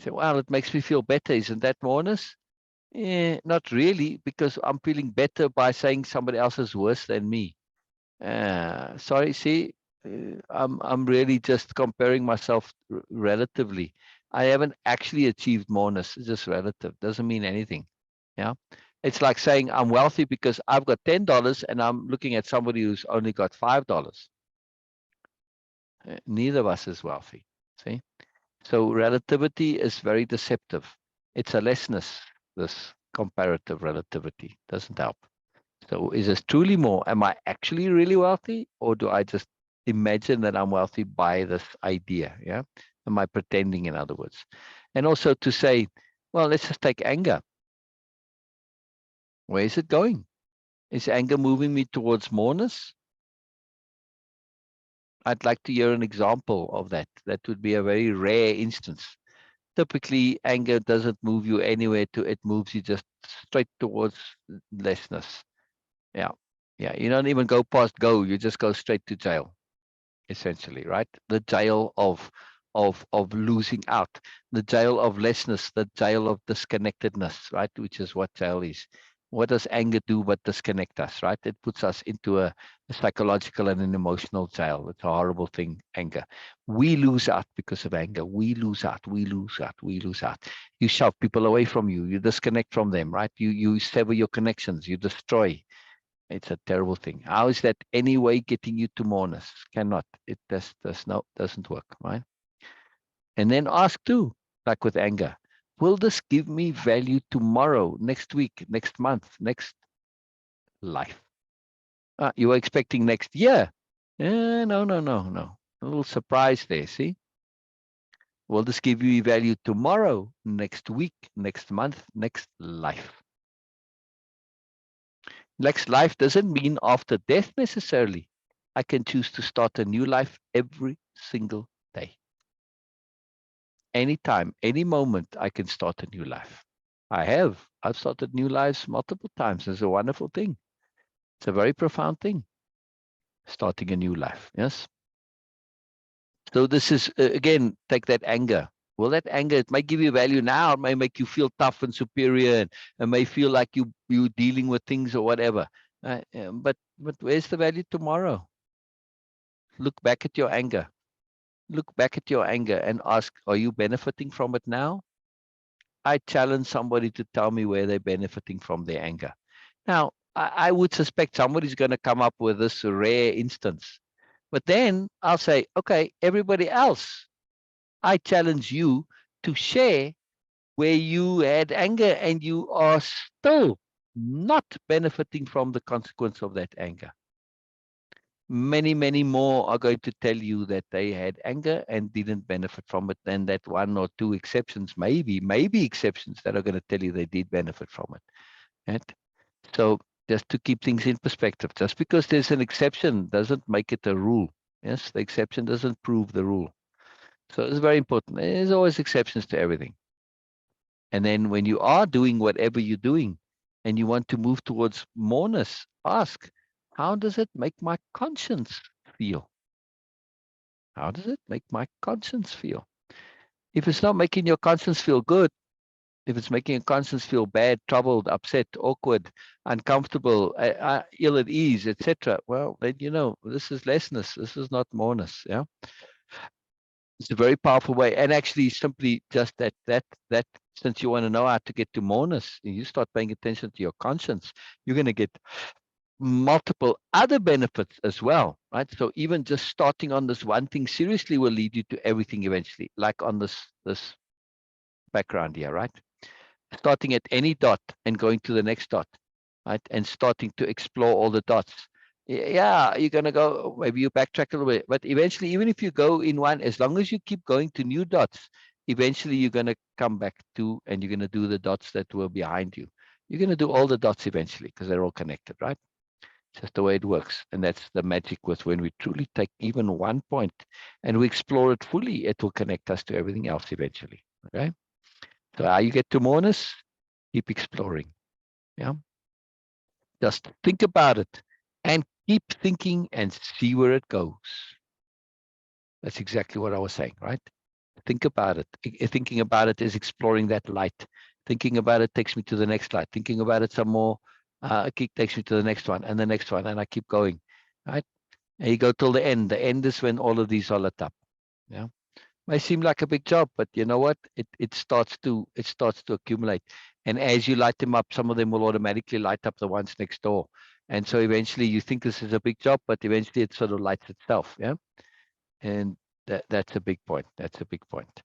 Say, well, it makes me feel better. Isn't that moreness? Not really, because I'm feeling better by saying somebody else is worse than me. Sorry, see, I'm really just comparing myself relatively. I haven't actually achieved moreness. It's just relative. Doesn't mean anything. Yeah. It's like saying I'm wealthy because I've got $10 and I'm looking at somebody who's only got $5. Neither of us is wealthy. See? So relativity is very deceptive. It's a lessness, this comparative relativity. Doesn't help. So is this truly more? Am I actually really wealthy? Or do I just imagine that I'm wealthy by this idea? Yeah. Am I pretending, in other words? And also to say, well, let's just take anger. Where is it going? Is anger moving me towards moreness? I'd like to hear an example of that. That would be a very rare instance. Typically, anger doesn't move you anywhere it moves you just straight towards lessness. Yeah. Yeah. You don't even go past go. You just go straight to jail, essentially, right? The jail of losing out, the jail of lessness, the jail of disconnectedness, right? Which is what jail is. What does anger do but disconnect us, right? It puts us into a psychological and an emotional jail. It's a horrible thing, anger. We lose out because of anger. We lose out. We lose out. We lose out. You shove people away from you. You disconnect from them, right? You sever your connections. You destroy. It's a terrible thing. How is that any way getting you to moreness? Cannot. It doesn't work, right? And then ask too, like with anger. Will this give me value tomorrow, next week, next month, next life? You were expecting next year. No. A little surprise there, see? Will this give you value tomorrow, next week, next month, next life? Next life doesn't mean after death necessarily. I can choose to start a new life every single day. Anytime, any moment, I can start a new life. I've started new lives multiple times. It's a wonderful thing. It's a very profound thing, starting a new life. Yes. So this is, again, take that anger. Well, that anger, it might give you value now. It may make you feel tough and superior, and it may feel like you're dealing with things or whatever. But where's the value tomorrow? Look back at your anger. Look back at your anger and ask, are you benefiting from it now? I challenge somebody to tell me where they're benefiting from their anger. Now, I would suspect somebody's going to come up with this rare instance. But then I'll say, okay, everybody else, I challenge you to share where you had anger and you are still not benefiting from the consequence of that anger. Many, many more are going to tell you that they had anger and didn't benefit from it, than that one or two exceptions, maybe exceptions that are going to tell you they did benefit from it. Right? So just to keep things in perspective, just because there's an exception doesn't make it a rule. Yes, the exception doesn't prove the rule. So it's very important. There's always exceptions to everything. And then when you are doing whatever you're doing and you want to move towards moreness, ask, how does it make my conscience feel? How does it make my conscience feel? If it's not making your conscience feel good, if it's making your conscience feel bad, troubled, upset, awkward, uncomfortable, ill at ease, etc., well, then you know this is lessness. This is not moreness. Yeah, it's a very powerful way, and actually, simply just that. Since you want to know how to get to moreness, you start paying attention to your conscience. You're going to get multiple other benefits as well, right? So even just starting on this one thing seriously will lead you to everything eventually, like on this background here, right? Starting at any dot and going to the next dot, right? And starting to explore all the dots. Yeah, you're going to go, maybe you backtrack a little bit, but eventually, even if you go in one, as long as you keep going to new dots, eventually you're going to come back to, and you're going to do the dots that were behind you. You're going to do all the dots eventually because they're all connected, right? Just the way it works. And that's the magic with when we truly take even one point and we explore it fully, it will connect us to everything else eventually. Okay. So how you get to moreness, keep exploring. Yeah. Just think about it and keep thinking and see where it goes. That's exactly what I was saying, right? Think about it. Thinking about it is exploring that light. Thinking about it takes me to the next light. Thinking about it some more takes me to the next one and the next one, and I keep going, right? And you go till the end. The end is when all of these are lit up. Yeah, may seem like a big job, but you know what? It starts to accumulate, and as you light them up, some of them will automatically light up the ones next door, and so eventually you think this is a big job, but eventually it sort of lights itself. Yeah, and that's a big point. That's a big point.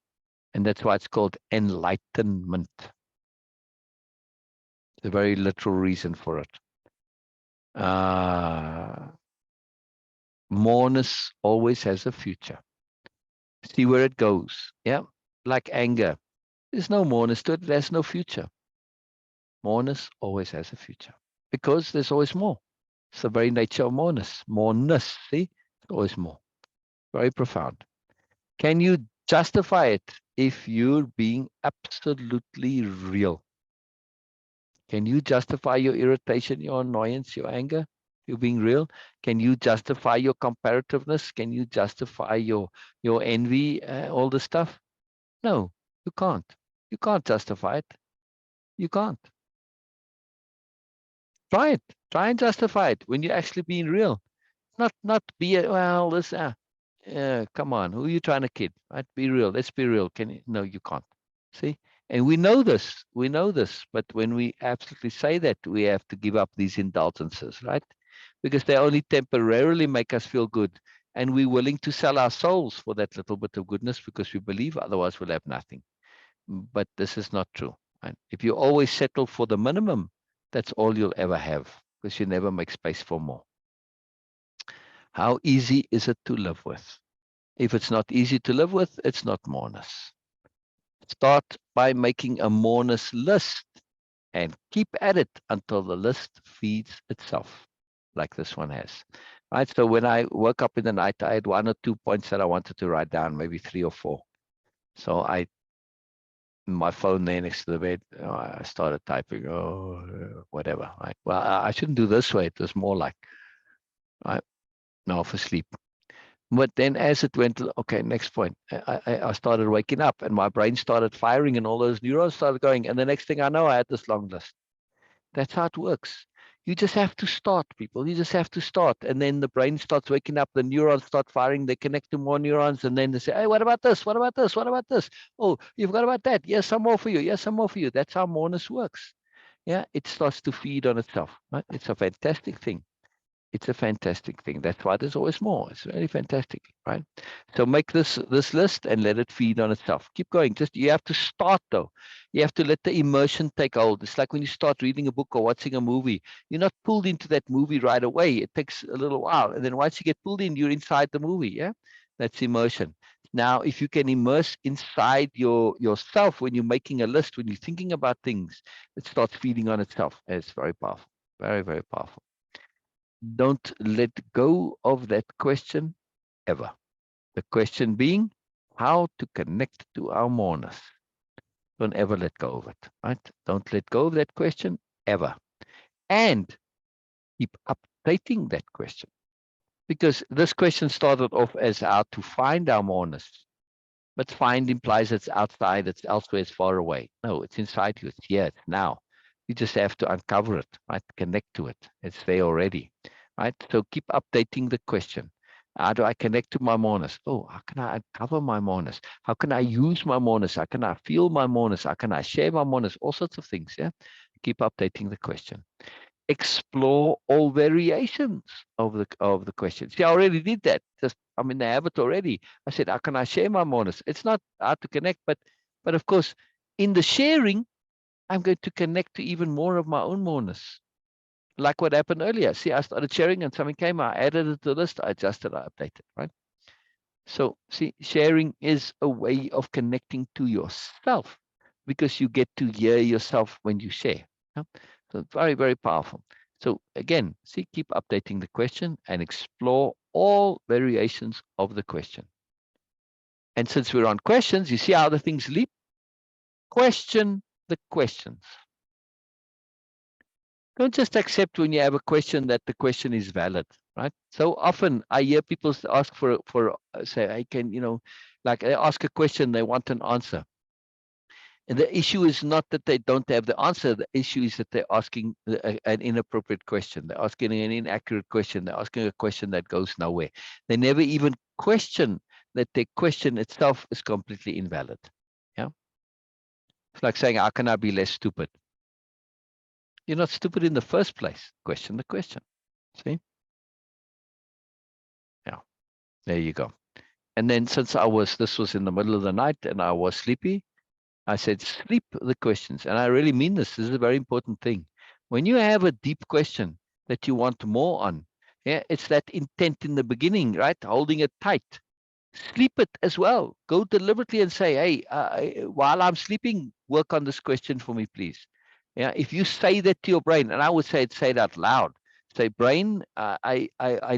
And that's why it's called enlightenment. It's a very literal reason for it. Moreness always has a future. See where it goes. Yeah, like anger. There's no moreness to it. There's no future. Moreness always has a future because there's always more. It's the very nature of moreness. Moreness, see, it's always more. Very profound. Can you justify it if you're being absolutely real? Can you justify your irritation, your annoyance, your anger? You're being real. Can you justify your comparativeness? Can you justify your envy, all this stuff? No, you can't. You can't justify it. You can't. Try it. Try and justify it when you're actually being real. Not be a, well, this come on, who are you trying to kid? Right? Be real. Let's be real. Can you? No, you can't. See? And we know this, but when we absolutely say that, we have to give up these indulgences, right? Because they only temporarily make us feel good. And we're willing to sell our souls for that little bit of goodness because we believe otherwise we'll have nothing. but this is not true. Right? If you always settle for the minimum, that's all you'll ever have, because you never make space for more. How easy is it to live with? If it's not easy to live with, it's not moreness. Start by making a moreness list and keep at it until the list feeds itself, like this one has. Right. So when I woke up in the night, I had 1 or 2 points that I wanted to write down, maybe 3 or 4. So my phone there next to the bed, I started typing, whatever. Right. Well, I shouldn't do this way. It was more like, right, now for sleep. But then as it went, okay, next point, I started waking up and my brain started firing and all those neurons started going. And the next thing I know, I had this long list. That's how it works. You just have to start, people. You just have to start. And then the brain starts waking up, the neurons start firing, they connect to more neurons, and then they say, hey, what about this? What about this? What about this? Oh, you forgot about that. Yes, some more for you. Yes, some more for you. That's how moreness works. Yeah, it starts to feed on itself. Right? It's a fantastic thing. It's a fantastic thing. That's why there's always more. It's really fantastic, right? So make this list and let it feed on itself. Keep going. Just you have to start though. You have to let the immersion take hold. It's like when you start reading a book or watching a movie. You're not pulled into that movie right away. It takes a little while, and then once you get pulled in, you're inside the movie. Yeah, that's immersion. Now, if you can immerse inside yourself when you're making a list, when you're thinking about things, it starts feeding on itself. It's very powerful. Very, very powerful. Don't let go of that question ever. The question being how to connect to our moreness. Don't ever let go of it, right? Don't let go of that question ever. And keep updating that question. Because this question started off as how to find our moreness. But find implies it's outside, it's elsewhere, it's far away. No, it's inside you, it's here, it's now. You just have to uncover it, right? Connect to it. It's there already. Right? So keep updating the question. How do I connect to my moreness? Oh, how can I uncover my moreness? How can I use my moreness? How can I feel my moreness? How can I share my moreness? All sorts of things. Yeah. Keep updating the question. Explore all variations of the question. See, I already did that. Just I'm in the habit already. I said, how can I share my moreness? It's not how to connect, but of course, in the sharing, I'm going to connect to even more of my own moreness. Like what happened earlier. See, I started sharing and something came, I added it to the list, I adjusted, I updated, right? So see, sharing is a way of connecting to yourself because you get to hear yourself when you share. Yeah? So very, very powerful. So again, see, keep updating the question and explore all variations of the question. And since we're on questions, you see how the things leap? Question the questions. Don't just accept when you have a question that the question is valid, right? So often I hear people ask for say, I can, like they ask a question, they want an answer. And the issue is not that they don't have the answer. The issue is that they're asking an inappropriate question. They're asking an inaccurate question. They're asking a question that goes nowhere. They never even question that their question itself is completely invalid. Yeah. It's like saying, how can I be less stupid? You're not stupid in the first place. Question the question. See? Yeah, there you go. And then since this was in the middle of the night and I was sleepy, I said, sleep the questions. And I really mean this. This is a very important thing. When you have a deep question that you want more on, yeah, it's that intent in the beginning, right? Holding it tight. Sleep it as well. Go deliberately and say, hey, while I'm sleeping, work on this question for me, please. Yeah, if you say that to your brain, and I would say it out loud, say, brain, I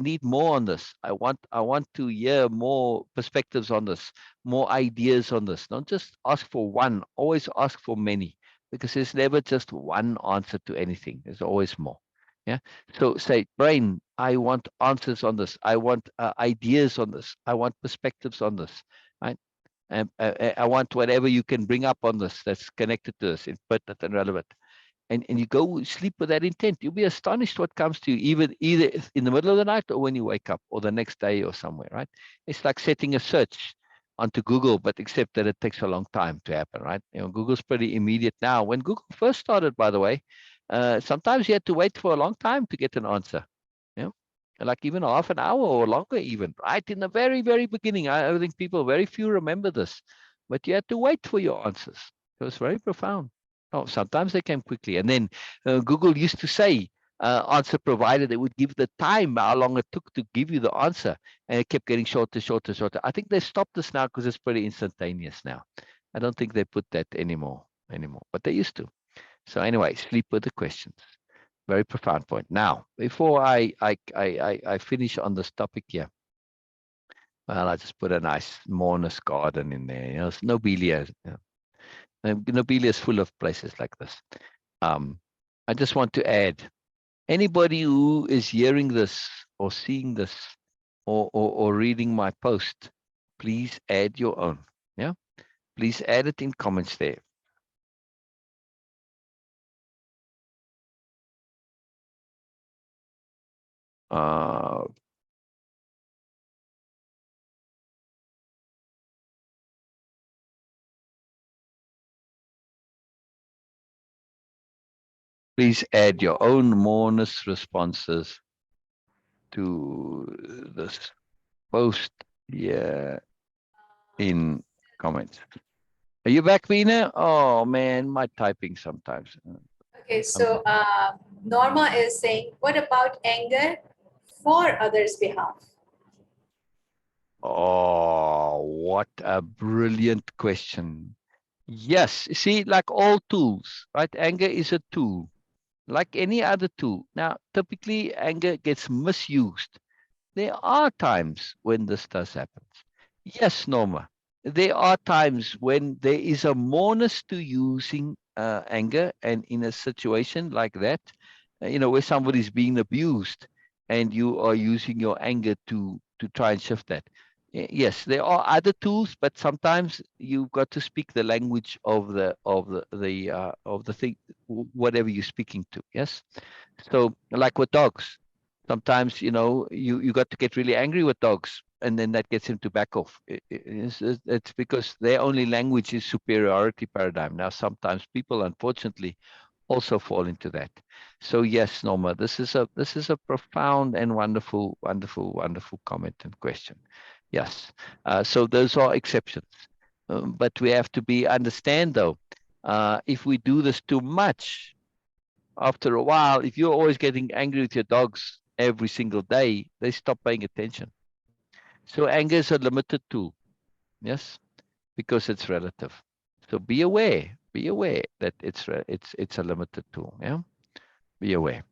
need more on this. I want to hear more perspectives on this, more ideas on this. Don't just ask for one, always ask for many, because there's never just one answer to anything. There's always more. Yeah. So say, brain, I want answers on this. I want ideas on this. I want perspectives on this. Right. And I want whatever you can bring up on this that's connected to this, pertinent and relevant. And you go sleep with that intent. You'll be astonished what comes to you, either in the middle of the night or when you wake up or the next day or somewhere, right? It's like setting a search onto Google, but except that it takes a long time to happen, right? Google's pretty immediate now. When Google first started, by the way, sometimes you had to wait for a long time to get an answer. Like even half an hour or longer even, right? In the very, very beginning, I think very few remember this, but you had to wait for your answers. It was very profound. Oh, sometimes they came quickly. And then Google used to say, answer provided, they would give the time, how long it took to give you the answer. And it kept getting shorter, shorter, shorter. I think they stopped this now because it's pretty instantaneous now. I don't think they put that anymore, but they used to. So anyway, sleep with the questions. Very profound point. Now, before I finish on this topic here, well, I just put a nice Moreness garden in there. You know, it's Nobelia. Nobelia is full of places like this. I just want to add, anybody who is hearing this or seeing this or reading my post, please add your own. Yeah, please add it in comments there. Please add your own Moreness responses to this post here in comments. Are you back, Veena? Oh man, my typing sometimes. Okay, so Norma is saying, what about anger for others' behalf? Oh, what a brilliant question. Yes, see, like all tools, right? Anger is a tool, like any other tool. Now, typically, anger gets misused. There are times when this does happen. Yes, Norma. There are times when there is a moreness to using anger, and in a situation like that, where somebody's being abused, and you are using your anger to try and shift that. Yes, there are other tools, but sometimes you've got to speak the language of the thing, whatever you're speaking to. Yes, so like with dogs, sometimes you got to get really angry with dogs, and then that gets him to back off. It's because their only language is superiority paradigm. Now, sometimes people, unfortunately, also fall into that. So yes, Norma, this is a profound and wonderful, wonderful, wonderful comment and question. Yes, so those are exceptions, but we have to understand though, if we do this too much, after a while, if you're always getting angry with your dogs every single day, they stop paying attention. So anger is a limited tool, yes, because it's relative. So be aware that it's a limited tool. Yeah, be aware.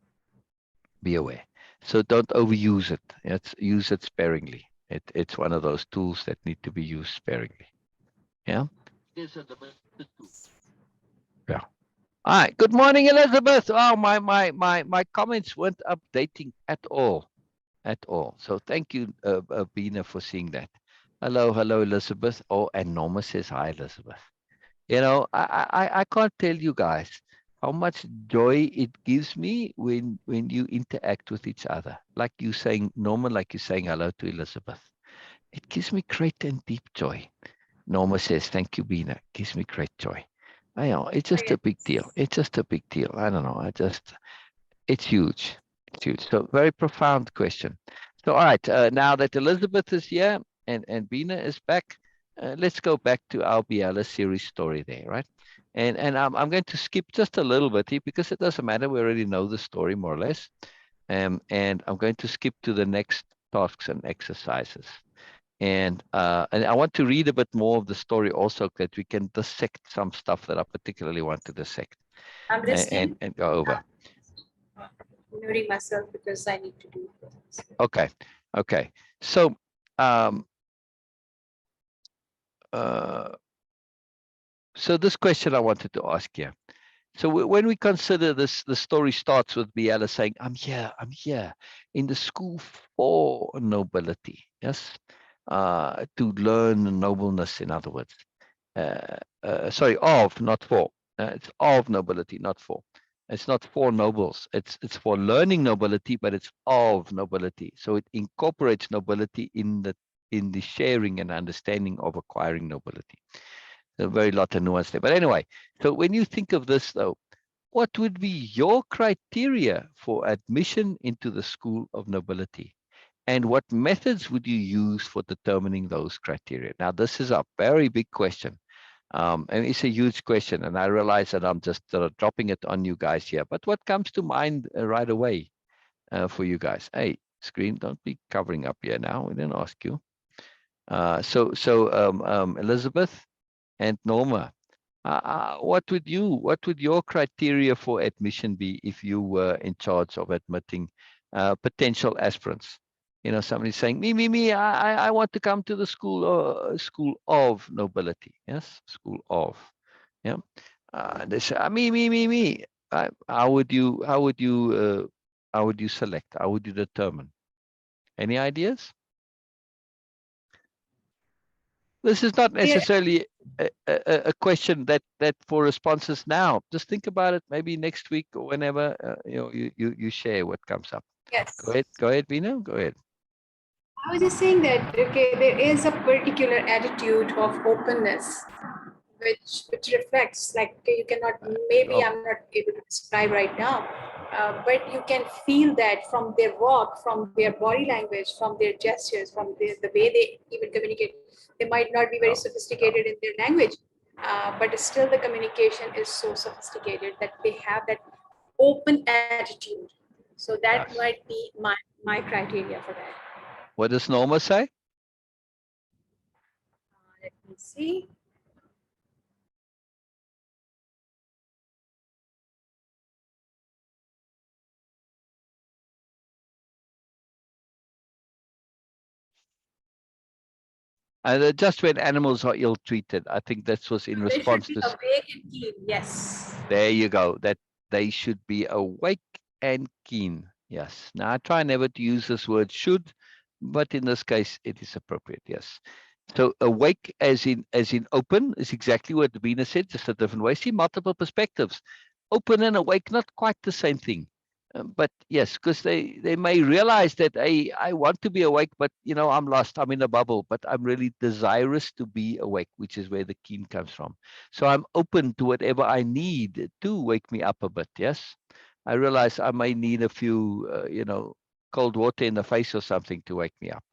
So don't overuse it. Use it sparingly. It's one of those tools that need to be used sparingly. Yeah. It's a limited tool. Yeah. All right. Good morning, Elizabeth. Oh, my comments weren't updating at all. So thank you, Bina, for seeing that. Hello, Elizabeth. Oh, and Norma says hi, Elizabeth. I can't tell you guys how much joy it gives me when you interact with each other. Like you saying, Norma, like you saying hello to Elizabeth. It gives me great and deep joy. Norma says, thank you, Bina. It gives me great joy. I know, it's just a big deal. It's just a big deal. I don't know. It's huge. It's huge. So very profound question. So, all right, now that Elizabeth is here and Bina is back, let's go back to our Biella series story there, right? And I'm going to skip just a little bit here because it doesn't matter. We already know the story more or less. And I'm going to skip to the next tasks and exercises. And I want to read a bit more of the story also, that we can dissect some stuff that I particularly want to dissect I'm listening. and go over. Muting myself because I need to do this. Okay. So, so this question I wanted to ask here. So when we consider this, the story starts with Biella saying, I'm here in the school for nobility. Yes. To learn nobleness, in other words. Sorry, of, not for. It's of nobility, not for. It's not for nobles. It's for learning nobility, but it's of nobility. So it incorporates nobility in the sharing and understanding of acquiring nobility. A very lot of nuance there. But anyway, so when you think of this, though, what would be your criteria for admission into the school of nobility? And what methods would you use for determining those criteria? Now, this is a very big question. And it's a huge question, and I realize that I'm just dropping it on you guys here. But what comes to mind right away for you guys? Hey, screen, don't be covering up here now. We didn't ask you. Elizabeth and Norma, what would your criteria for admission be if you were in charge of admitting potential aspirants? You know, somebody saying, me, I want to come to the school of nobility. Yes, school of. Yeah. They say, me. How would you select? How would you determine? Any ideas? This is not Yeah. necessarily a question that for responses now. Just think about it. Maybe next week or whenever you share what comes up. Yes. Go ahead, Vina. Go ahead. I was just saying that, okay, there is a particular attitude of openness which reflects, like, okay, you cannot, maybe Oh, I'm not able to describe right now, but you can feel that from their walk, from their body language, from their gestures, from the way they even communicate. They might not be very no, sophisticated in their language, but still the communication is so sophisticated that they have that open attitude. So that yes. might be my criteria for that. What does Norma say? Let me see. Just when animals are ill-treated, I think that was in They should response be to. awake and keen. Yes. There you go. That they should be awake and keen. Yes. Now I try never to use this word should, but in this case it is appropriate. Yes. So awake as in open is exactly what Vina said, just a different way. See, multiple perspectives. Open and awake, not quite the same thing. But yes, because they may realize that I want to be awake, but I'm lost. I'm in a bubble, but I'm really desirous to be awake, which is where the keen comes from. So I'm open to whatever I need to wake me up a bit. Yes, I realize I may need a few, cold water in the face or something to wake me up.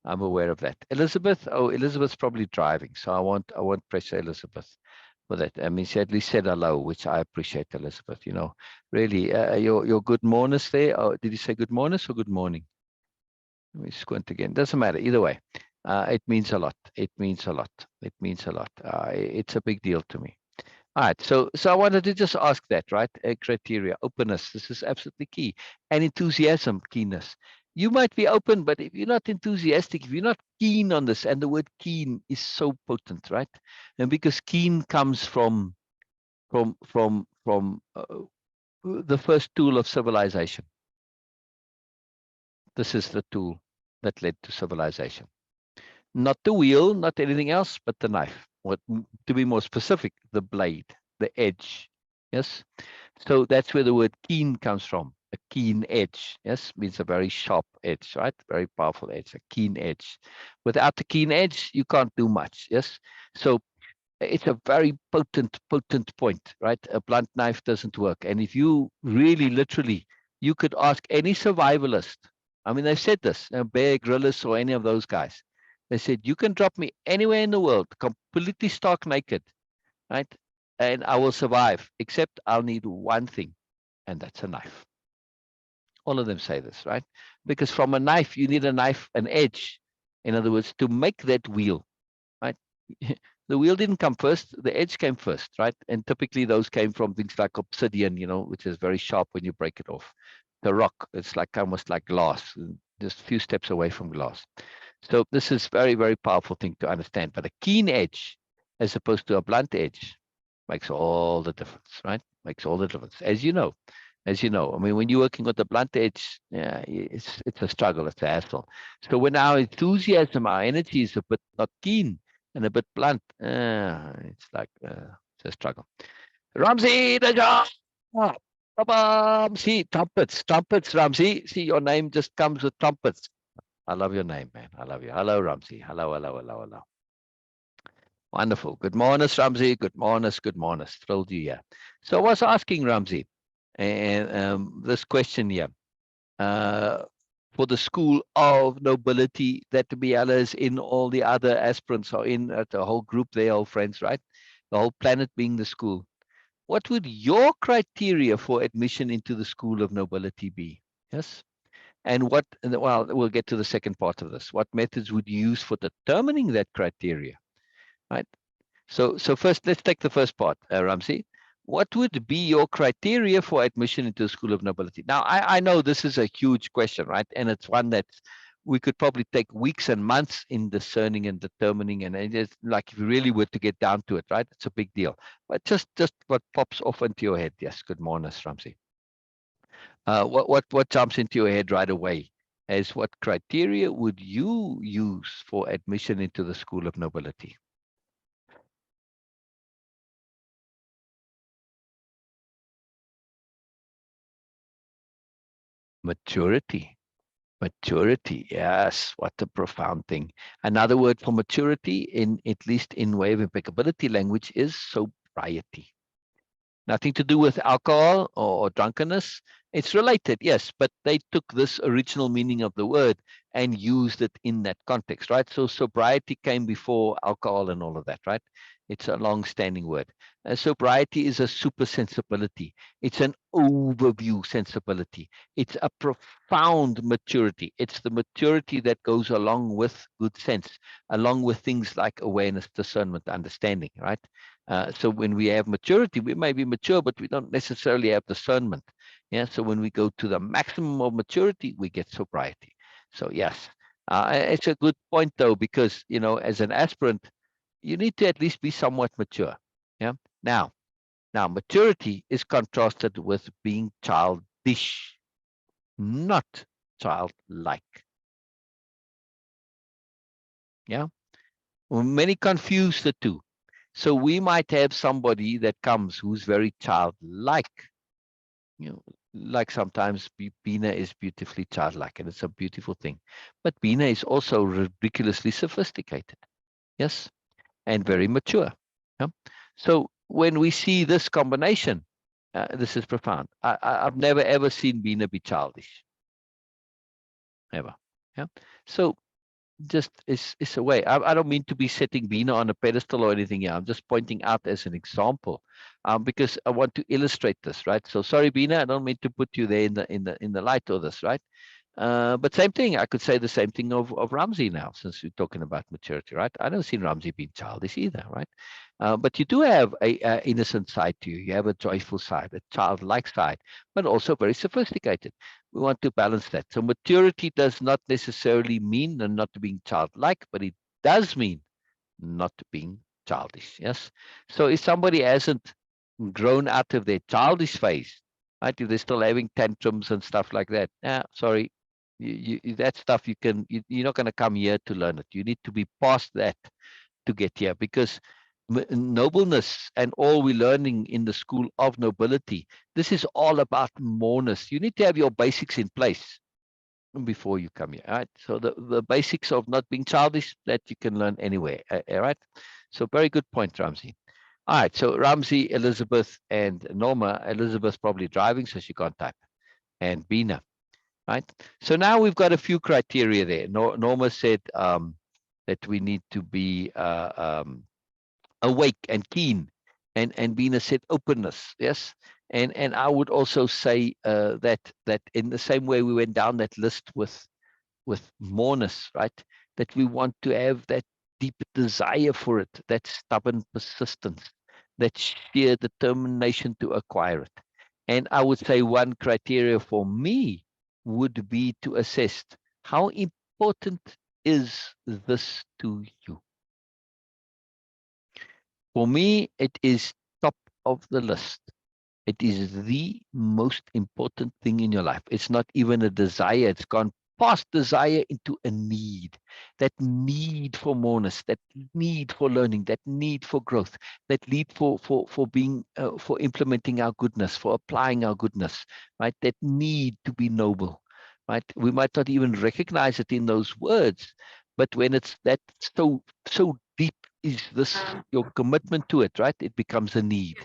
I'm aware of that. Elizabeth, Elizabeth's probably driving, so I won't pressure Elizabeth for that. I mean, she at least said hello, which I appreciate, Elizabeth. Really, your good morness there. Oh, did you say good morness or good morning? Let me squint again. Doesn't matter either way. It means a lot. It means a lot. It means a lot. It's a big deal to me. All right, so I wanted to just ask that, right? Criteria, openness. This is absolutely key, and enthusiasm, keenness. You might be open, but if you're not enthusiastic, if you're not keen on this, and the word keen is so potent, right? And because keen comes from the first tool of civilization. This is the tool that led to civilization. Not the wheel, not anything else, but the knife. What, to be more specific, the blade, the edge. Yes. So that's where the word keen comes from. A keen edge. Yes, means a very sharp edge, right? Very powerful edge, a keen edge. Without the keen edge, you can't do much. Yes. So it's a very potent point, right? A blunt knife doesn't work. And if you really literally, you could ask any survivalist. I mean, they've said this, Bear Grylls or any of those guys. They said, you can drop me anywhere in the world, completely stark naked, right? And I will survive, except I'll need one thing, and that's a knife. All of them say this, right? Because from a knife, you need a knife, an edge. In other words, to make that wheel, right? The wheel didn't come first, the edge came first, right? And typically those came from things like obsidian, which is very sharp when you break it off. The rock, it's like almost like glass, just a few steps away from glass. So this is very, very powerful thing to understand. But a keen edge, as opposed to a blunt edge, makes all the difference, right? Makes all the difference, as you know. I mean, when you're working with the blunt edge, yeah, it's a struggle, it's a hassle. So when our enthusiasm, our energy is a bit not keen and a bit blunt, it's like it's a struggle. Ramsey, the job. See, trumpets, Ramsey. See, your name just comes with trumpets. I love your name, man. I love you. Hello, Ramsey. Hello. Wonderful. Good morning, Ramsey. Good morning. Thrilled you here. So I was asking Ramsey, and this question here, for the school of nobility that Biella is in, all the other aspirants are in, the whole group, they're all friends, right? the whole planet being the school, what would your criteria for admission into the school of nobility be? Yes. And what, well, we'll get to the second part of this. What methods would you use for determining that criteria? Right. So first, let's take the first part, Ramzi. What would be your criteria for admission into the School of Nobility? Now, I know this is a huge question, right? And it's one that we could probably take weeks and months in discerning and determining. And it's like, if you really were to get down to it, right? It's a big deal. But just what pops off into your head. Yes, good morning, Ramzi. What jumps into your head right away as what criteria would you use for admission into the School of Nobility? Maturity. Maturity, yes, what a profound thing. Another word for maturity, in at least in Way of Impeccability language, is sobriety. Nothing to do with alcohol or drunkenness. It's related, yes, but they took this original meaning of the word and used it in that context, right? So sobriety came before alcohol and all of that, right? It's a long-standing word. Sobriety is a super sensibility. It's an overview sensibility. It's a profound maturity. It's the maturity that goes along with good sense, along with things like awareness, discernment, understanding, right? So when we have maturity, we may be mature, but we don't necessarily have discernment. Yeah. So when we go to the maximum of maturity, we get sobriety. So yes, it's a good point though, because, you know, as an aspirant, you need to at least be somewhat mature. Yeah. Now maturity is contrasted with being childish, not childlike. Yeah. Well, many confuse the two. So we might have somebody that comes who's very childlike. You know, like sometimes Bina is beautifully childlike, and it's a beautiful thing. But Bina is also ridiculously sophisticated, yes, and very mature. Yeah? So when we see this combination, this is profound. I've never ever seen Bina be childish, ever. Yeah. So just is a way. I don't mean to be setting Bina on a pedestal or anything here. I'm just pointing out as an example, because I want to illustrate this, right? So sorry, Bina, I don't mean to put you there in the light of this, right? But same thing, I could say the same thing of Ramzi now, since we're talking about maturity, right? I don't see Ramzi being childish either, right? But you do have a innocent side to you. You have a joyful side, a childlike side, but also very sophisticated. We want to balance that. So maturity does not necessarily mean not being childlike, but it does mean not being childish. Yes. So if somebody hasn't grown out of their childish phase, right? If they're still having tantrums and stuff like that, sorry, that stuff you're not going to come here to learn it. You need to be past that to get here, because nobleness and all we're learning in the school of nobility, this is all about moreness. You need to have your basics in place before you come here. All right. So the basics of not being childish, that you can learn anywhere. All right. So very good point, Ramzi. All right. So Ramzi, Elizabeth, and Norma. Elizabeth's probably driving, so she can't type. And Bina. Right. So now we've got a few criteria there. Norma said that we need to be awake and keen, and Bina said openness. Yes. And I would also say that in the same way we went down that list with moreness, right? That we want to have that deep desire for it, that stubborn persistence, that sheer determination to acquire it. And I would say one criteria for me would be to assess how important is this to you. For me, it is top of the list. It is the most important thing in your life. It's not even a desire. It's gone past desire into a need. That need for moreness, that need for learning, that need for growth, that need for being, for implementing our goodness, for applying our goodness, right? That need to be noble, right? We might not even recognize it in those words, but when it's that so deep is this your commitment to it, right? It becomes a need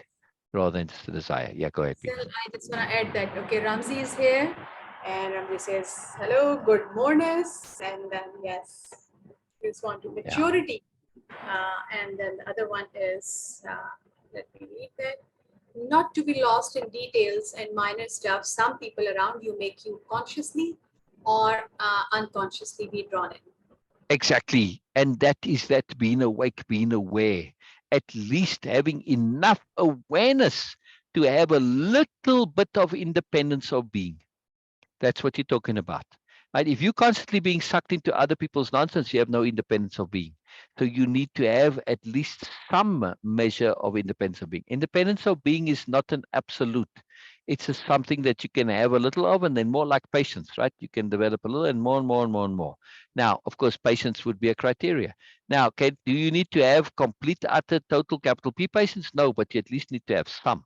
rather than just a desire. Yeah, go ahead. So I just want to add that, okay, Ramzi is here, and Ramzi says, hello, good moreness, and then yes, we respond to maturity. And then the other one is Let me read that. Not to be lost in details and minor stuff, some people around you make you consciously or unconsciously be drawn in. Exactly. And that is that being awake, being aware, at least having enough awareness to have a little bit of independence of being. That's what you're talking about. Right? If you're constantly being sucked into other people's nonsense, you have no independence of being. So you need to have at least some measure of independence of being. Independence of being is not an absolute. It's just something that you can have a little of, and then more like patience, right? You can develop a little and more and more and more and more. Now, of course, patience would be a criteria. Now, do you need to have complete, utter, total, capital P patience? No, but you at least need to have some,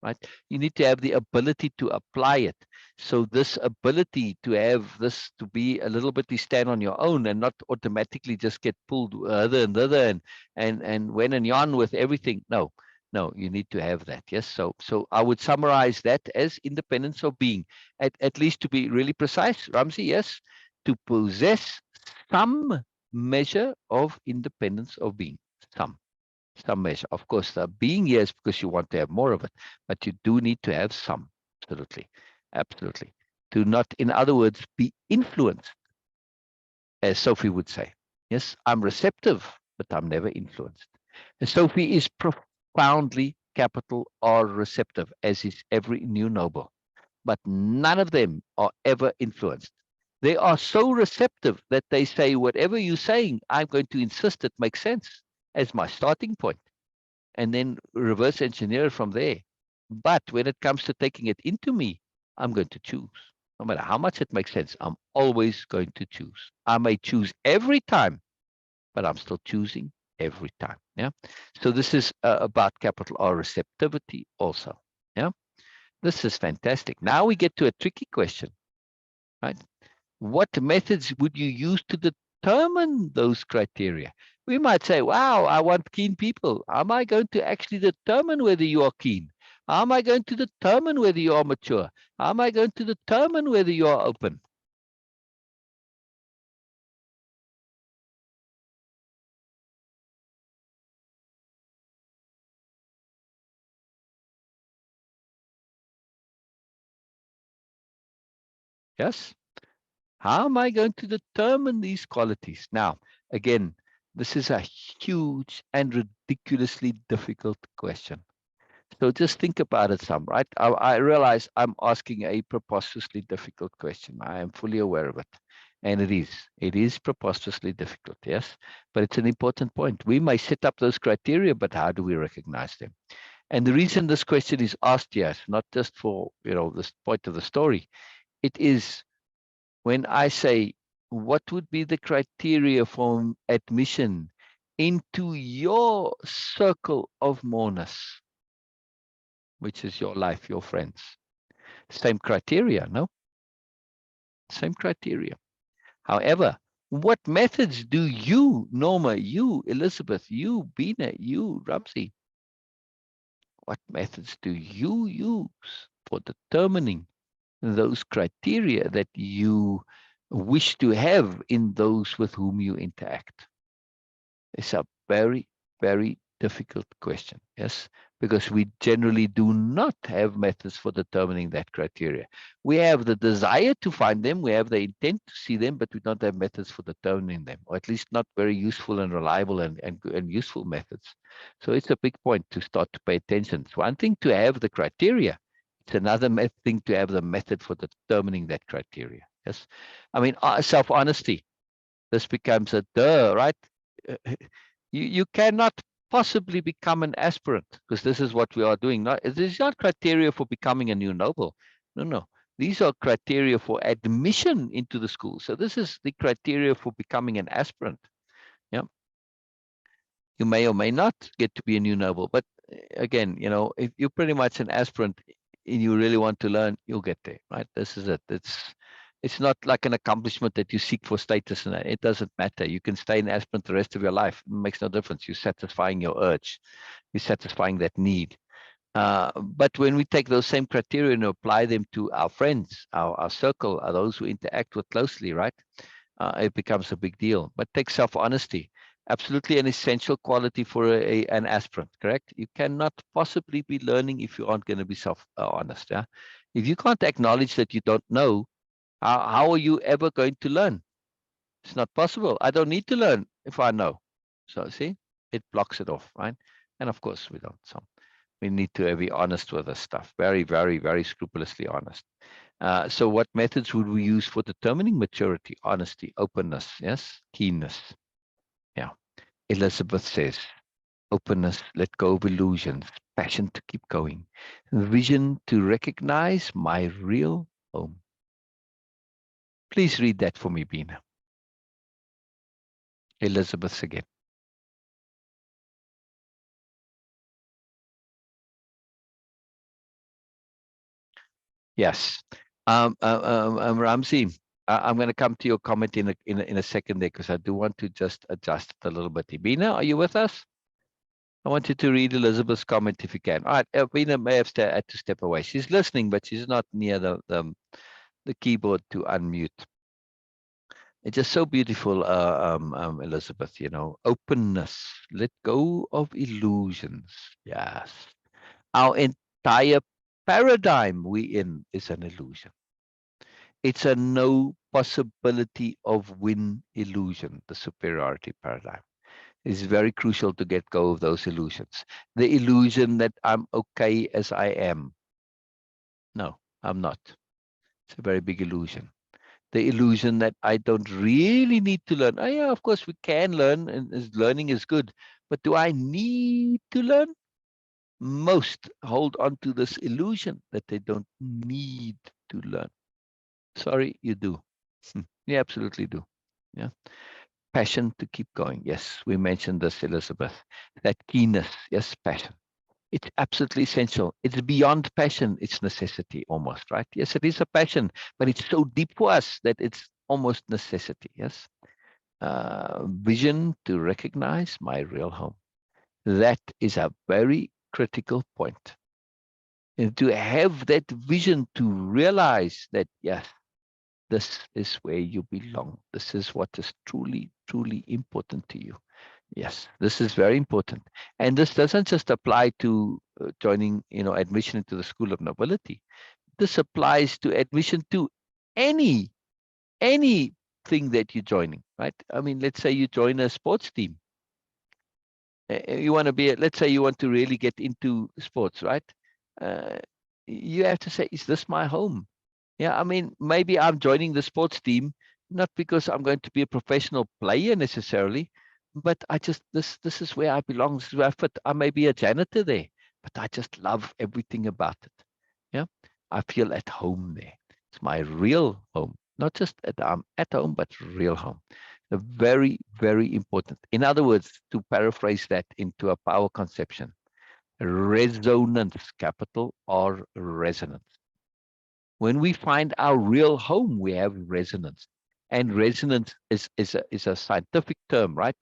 right? You need to have the ability to apply it. So this ability to have this to be a little bit to stand on your own and not automatically just get pulled other and other and when and yon with everything. No, you need to have that. Yes. So I would summarize that as independence of being, at least to be really precise, Ramsey. Yes, to possess some measure of independence of being. Some measure. Of course, the being, yes, because you want to have more of it, but you do need to have some. Absolutely. Absolutely. Do not, in other words, be influenced, as Sophie would say. Yes, I'm receptive, but I'm never influenced. And Sophie is profoundly capital R receptive, as is every new noble. But none of them are ever influenced. They are so receptive that they say, whatever you're saying, I'm going to insist it makes sense as my starting point, and then reverse engineer it from there. But when it comes to taking it into me, I'm going to choose. No matter how much it makes sense, I'm always going to choose. I may choose every time, but I'm still choosing every time. Yeah. So this is about capital R receptivity also. Yeah. This is fantastic. Now we get to a tricky question, right? What methods would you use to determine those criteria? We might say, wow, I want keen people. How am I going to actually determine whether you are keen? How am I going to determine whether you are mature? How am I going to determine whether you are open? Yes? How am I going to determine these qualities? Now, again, this is a huge and ridiculously difficult question. So just think about it some, right? I realize I'm asking a preposterously difficult question. I am fully aware of it. And it is preposterously difficult, yes? But it's an important point. We may set up those criteria, but how do we recognize them? And the reason this question is asked here, not just for, this point of the story, it is when I say, what would be the criteria for admission into your circle of moreness, which is your life, your friends? Same criteria, no? Same criteria. However, what methods do you, Norma, you, Elizabeth, you, Bina, you, Ramsey, what methods do you use for determining those criteria that you wish to have in those with whom you interact? It's a very, very difficult question, yes, because we generally do not have methods for determining that criteria. We have the desire to find them, we have the intent to see them, but we don't have methods for determining them, or at least not very useful and reliable and useful methods. So it's a big point to start to pay attention. It's one thing to have the criteria, it's another thing to have the method for determining that criteria. Yes, I mean, self-honesty, this becomes a right? You cannot possibly become an aspirant, because this is what we are doing. This is not criteria for becoming a new noble. No. These are criteria for admission into the school. So this is the criteria for becoming an aspirant. Yeah. You may or may not get to be a new noble, but again, if you're pretty much an aspirant and you really want to learn, you'll get there, right? This is it. It's not like an accomplishment that you seek for status, and it doesn't matter. You can stay an aspirant the rest of your life. It makes no difference. You're satisfying your urge. You're satisfying that need. But when we take those same criteria and apply them to our friends, our circle, those who interact with closely, right? It becomes a big deal. But take self-honesty. Absolutely an essential quality for an aspirant, correct? You cannot possibly be learning if you aren't going to be self-honest. Yeah? If you can't acknowledge that you don't know, how are you ever going to learn? It's not possible. I don't need to learn if I know. So see, it blocks it off, right? And of course we don't. So we need to be honest with this stuff. Very, very, very scrupulously honest. So what methods would we use for determining maturity? Honesty, openness, yes, keenness. Yeah. Elizabeth says, openness, let go of illusions, passion to keep going, vision to recognize my real home. Please read that for me, Bina. Elizabeth again. Yes. Ramzi, I'm going to come to your comment in a second there, because I do want to just adjust it a little bit. Bina, are you with us? I want you to read Elizabeth's comment if you can. All right, Bina may have had to step away. She's listening, but she's not near the keyboard to unmute. It's just so beautiful, Elizabeth, you know, openness, let go of illusions. Yes. Our entire paradigm we in is an illusion. It's a no possibility of win illusion, the superiority paradigm. It's very crucial to get go of those illusions. The illusion that I'm okay as I am. No, I'm not. It's a very big illusion. The illusion that I don't really need to learn. Oh, yeah, of course we can learn, and learning is good. But do I need to learn? Most hold on to this illusion that they don't need to learn. Sorry, you do. You absolutely do. Yeah. Passion to keep going. Yes, we mentioned this, Elizabeth. That keenness. Yes, passion. It's absolutely essential. It's beyond passion. It's necessity almost, right? Yes, it is a passion, but it's so deep for us that it's almost necessity. Yes. Vision to recognize my real home. That is a very critical point. And to have that vision to realize that, yes, this is where you belong. This is what is truly, truly important to you. Yes, this is very important. And this doesn't just apply to joining, admission into the School of Nobility. This applies to admission to anything that you're joining, right? I mean, let's say you join a sports team. You want to be, let's say you want to really get into sports, right? Uh, you have to say, is this my home? Yeah, I mean, maybe I'm joining the sports team, not because I'm going to be a professional player necessarily, but I just, this is where I belong, this is where I fit. I may be a janitor there, but I just love everything about it. Yeah, I feel at home there. It's my real home, not just I'm at home, but real home. Very, very important. In other words, to paraphrase that into a power conception, resonance, capital R, resonance. When we find our real home, we have resonance. And resonance is a scientific term, right?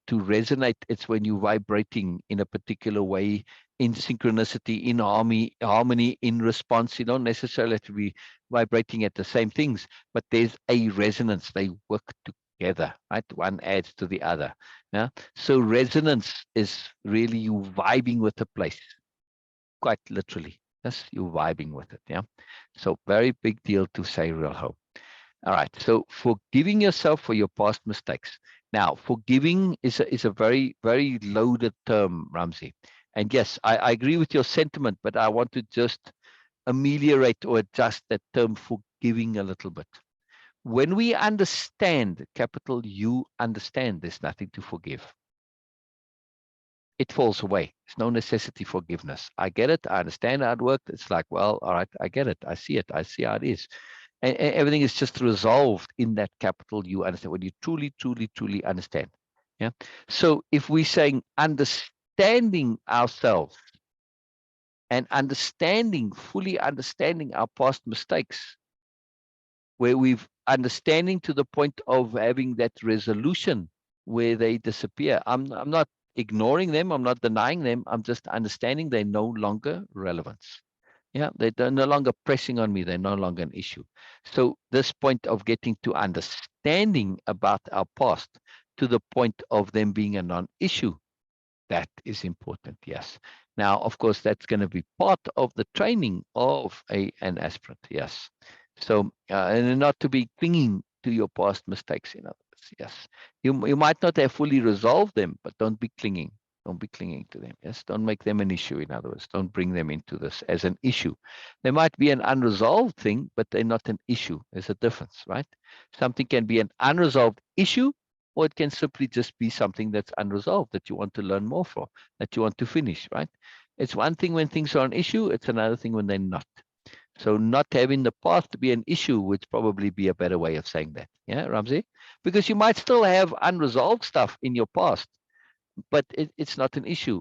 To resonate, it's when you're vibrating in a particular way, in synchronicity, in harmony, in response. You don't necessarily have to be vibrating at the same things, but there's a resonance. They work together, right? One adds to the other. Yeah. So resonance is really you vibing with the place, quite literally. Yes, you're vibing with it. Yeah. So very big deal to say real home. All right. So forgiving yourself for your past mistakes. Now, forgiving is a very, very loaded term, Ramzi. And yes, I agree with your sentiment, but I want to just ameliorate or adjust that term forgiving a little bit. When we understand, capital U, understand, there's nothing to forgive. It falls away. There's no necessity for forgiveness. I get it. I understand how it worked. It's like, well, all right, I get it. I see it. I see how it is. And everything is just resolved in that capital U, understand, when you truly, truly, truly understand. Yeah. So if we're saying understanding ourselves and fully understanding our past mistakes, where we've understanding to the point of having that resolution where they disappear. I'm not ignoring them. I'm not denying them. I'm just understanding they're no longer relevant. Yeah, they're no longer pressing on me. They're no longer an issue. So this point of getting to understanding about our past to the point of them being a non-issue. That is important, yes. Now, of course, that's going to be part of the training of an aspirant, yes. So, and not to be clinging to your past mistakes, in other words, yes. You might not have fully resolved them, but don't be clinging. Don't be clinging to them, yes. Don't make them an issue, in other words. Don't bring them into this as an issue. There might be an unresolved thing, but they're not an issue. There's a difference, right? Something can be an unresolved issue, or it can simply just be something that's unresolved that you want to learn more for, that you want to finish, right? It's one thing when things are an issue. It's another thing when they're not. So not having the past to be an issue would probably be a better way of saying that. Yeah, Ramsey? Because you might still have unresolved stuff in your past, but it's not an issue.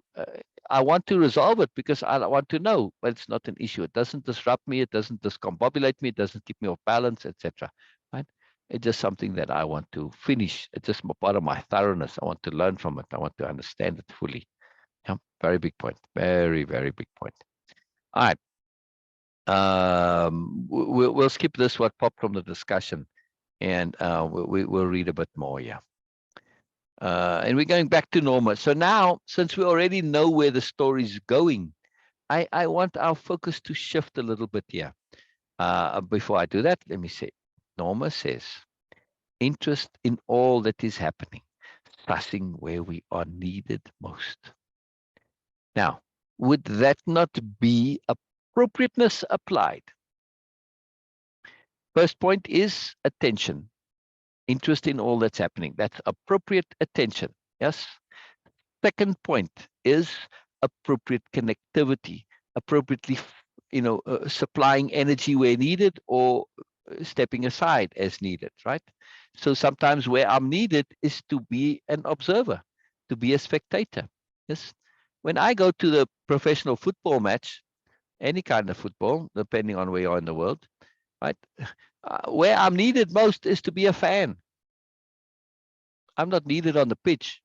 I want to resolve it because I want to know, but it's not an issue. It doesn't disrupt me. It doesn't discombobulate me. It doesn't keep me off balance, etc. Right? It's just something that I want to finish. It's just part of my thoroughness. I want to learn from it. I want to understand it fully. Yeah, very big point. Very, very big point. All right. We'll skip this, what popped from the discussion, and we'll read a bit more. Yeah. And we're going back to Norma. So now, since we already know where the story's going, I want our focus to shift a little bit here. Before I do that, let me say, Norma says, interest in all that is happening, sussing where we are needed most. Now, would that not be appropriateness applied? First point is attention, interest in all that's happening. That's appropriate attention. Yes. Second point is appropriate connectivity, appropriately, supplying energy where needed or stepping aside as needed, right? So sometimes where I'm needed is to be an observer, to be a spectator. Yes. When I go to the professional football match, any kind of football, depending on where you are in the world, right? Where I'm needed most is to be a fan. I'm not needed on the pitch.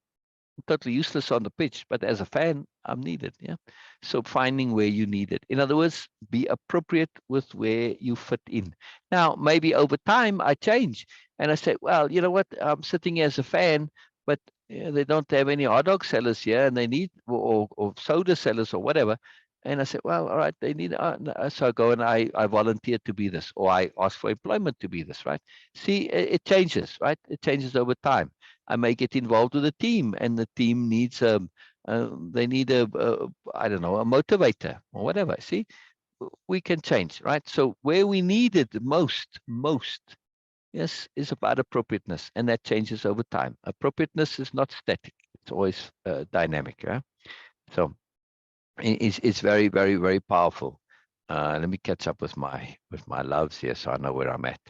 I'm totally useless on the pitch, but as a fan, I'm needed. Yeah. So finding where you need it. In other words, be appropriate with where you fit in. Now, maybe over time I change and I say, well, you know what? I'm sitting as a fan, but they don't have any hot dog sellers here, and they need or soda sellers or whatever. And I said, well, all right, they need. So I go and I volunteer to be this, or I ask for employment to be this, right? See, it changes, right? It changes over time. I may get involved with a team, and the team needs they need I don't know, a motivator or whatever. See, we can change, right? So where we need it most, yes, is about appropriateness, and that changes over time. Appropriateness is not static; it's always dynamic. Yeah. So it's very, very, very powerful. Let me catch up with my loves here, so I know where I'm at.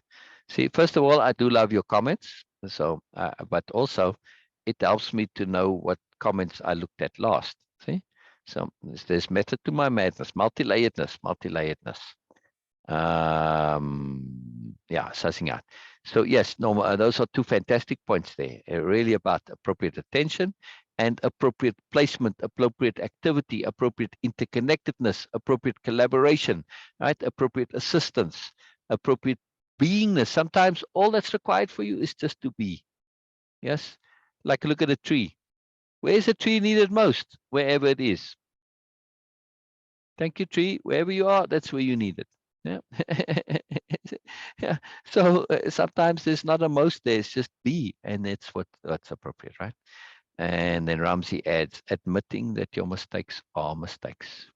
See, first of all, I do love your comments. So, but also, it helps me to know what comments I looked at last. See, so there's method to my madness, multi-layeredness. Yeah, sussing out. So yes, Norma, those are two fantastic points there. Really about appropriate attention and appropriate placement, appropriate activity, appropriate interconnectedness, appropriate collaboration, right? Appropriate assistance, appropriate beingness. Sometimes all that's required for you is just to be. Yes, like look at a tree. Where is a tree needed most? Wherever it is. Thank you, tree. Wherever you are, that's where you need it. Yeah. Yeah. So sometimes there's not a most there, it's just be, and it's what's appropriate, right? And then Ramsey adds, admitting that your mistakes are mistakes.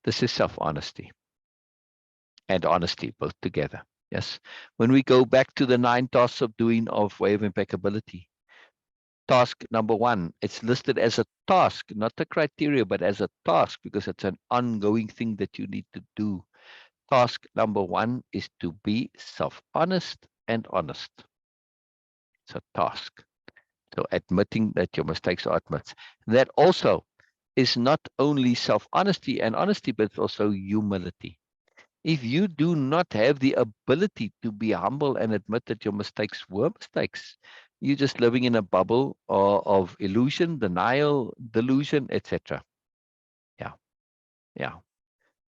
This is self-honesty and honesty both together. Yes. When we go back to the 9 tasks of doing of Way of Impeccability, task number 1, it's listed as a task, not a criteria, but as a task, because it's an ongoing thing that you need to do. Task number 1 is to be self-honest and honest. It's a task. So admitting that your mistakes are admits. That also is not only self-honesty and honesty, but it's also humility. If you do not have the ability to be humble and admit that your mistakes were mistakes, you're just living in a bubble of illusion, denial, delusion, etc. Yeah. Yeah.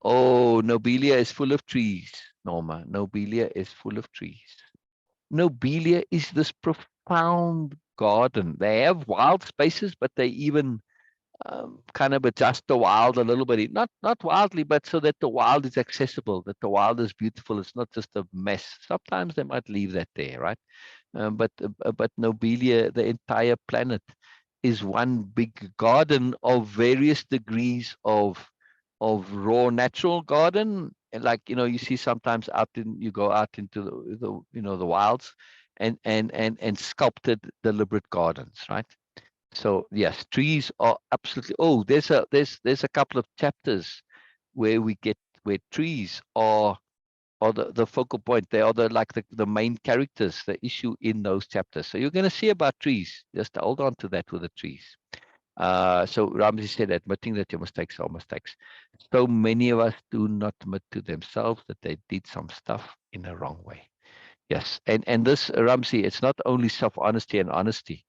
Oh, Nobelia is full of trees, Norma. Nobelia is full of trees. Nobelia is this profound garden. They have wild spaces, but they even kind of adjust the wild a little bit, not wildly, but so that the wild is accessible, that the wild is beautiful. It's not just a mess. Sometimes they might leave that there, right? But Nobelia, the entire planet, is one big garden of various degrees of raw natural garden. And like, you see sometimes you go out into the wilds and sculpted deliberate gardens, right? So yes, trees are absolutely. Oh, there's a couple of chapters where trees are the focal point. They are the main characters, the issue in those chapters. So you're going to see about trees. Just hold on to that with the trees. So Ramsey said, admitting that your mistakes are mistakes. So many of us do not admit to themselves that they did some stuff in the wrong way. Yes, and this, Ramsey, it's not only self-honesty and honesty,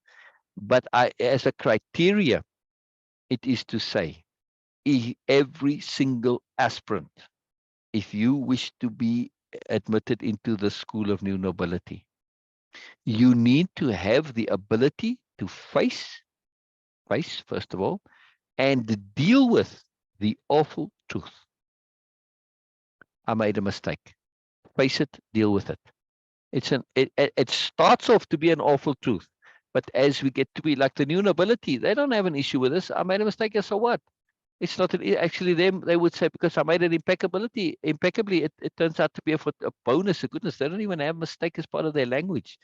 but as a criteria, it is to say, every single aspirant, if you wish to be admitted into the school of new nobility, you need to have the ability to face, first of all, and deal with the awful truth. I made a mistake. Face it, deal with it. It starts off to be an awful truth, but as we get to be like the new nobility, they don't have an issue with this. I made a mistake, yeah, so what? It's not actually them. They would say, because I made it impeccably, it turns out to be a bonus. Goodness, they don't even have mistake as part of their language.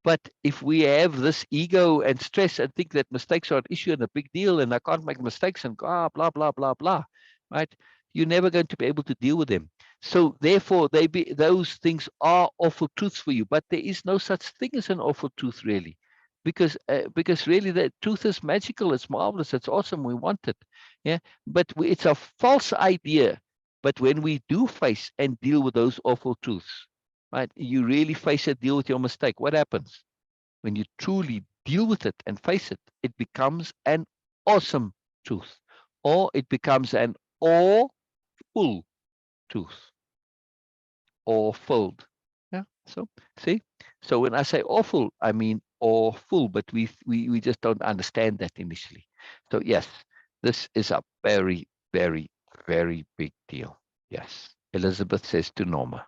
But if we have this ego and stress and think that mistakes are an issue and a big deal, and I can't make mistakes and blah, blah, blah, blah, right? You're never going to be able to deal with them. So therefore, those things are awful truths for you, but there is no such thing as an awful truth, really. Because really the truth is magical, it's marvelous, it's awesome, we want it. Yeah, but it's a false idea. But when we do face and deal with those awful truths, right, you really face it, deal with your mistake, what happens? When you truly deal with it and face it, it becomes an awesome truth, or it becomes an awful truth, or filled. Yeah, so see, so when I say awful, I mean awful, but we just don't understand that initially. So yes, this is a very, very, very big deal. Yes, Elizabeth says to Norma,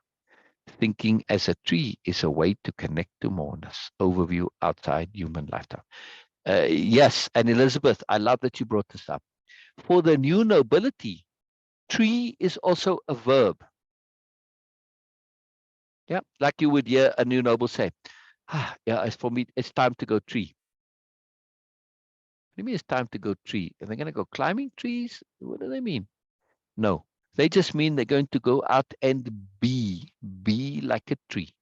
thinking as a tree is a way to connect to moreness. Overview outside human lifetime. Yes, and Elizabeth, I love that you brought this up. For the new nobility, tree is also a verb. Yeah, like you would hear a new noble say, yeah, as for me, it's time to go tree. What do you mean it's time to go tree? Are they going to go climbing trees? What do they mean? No, they just mean they're going to go out and be like a tree.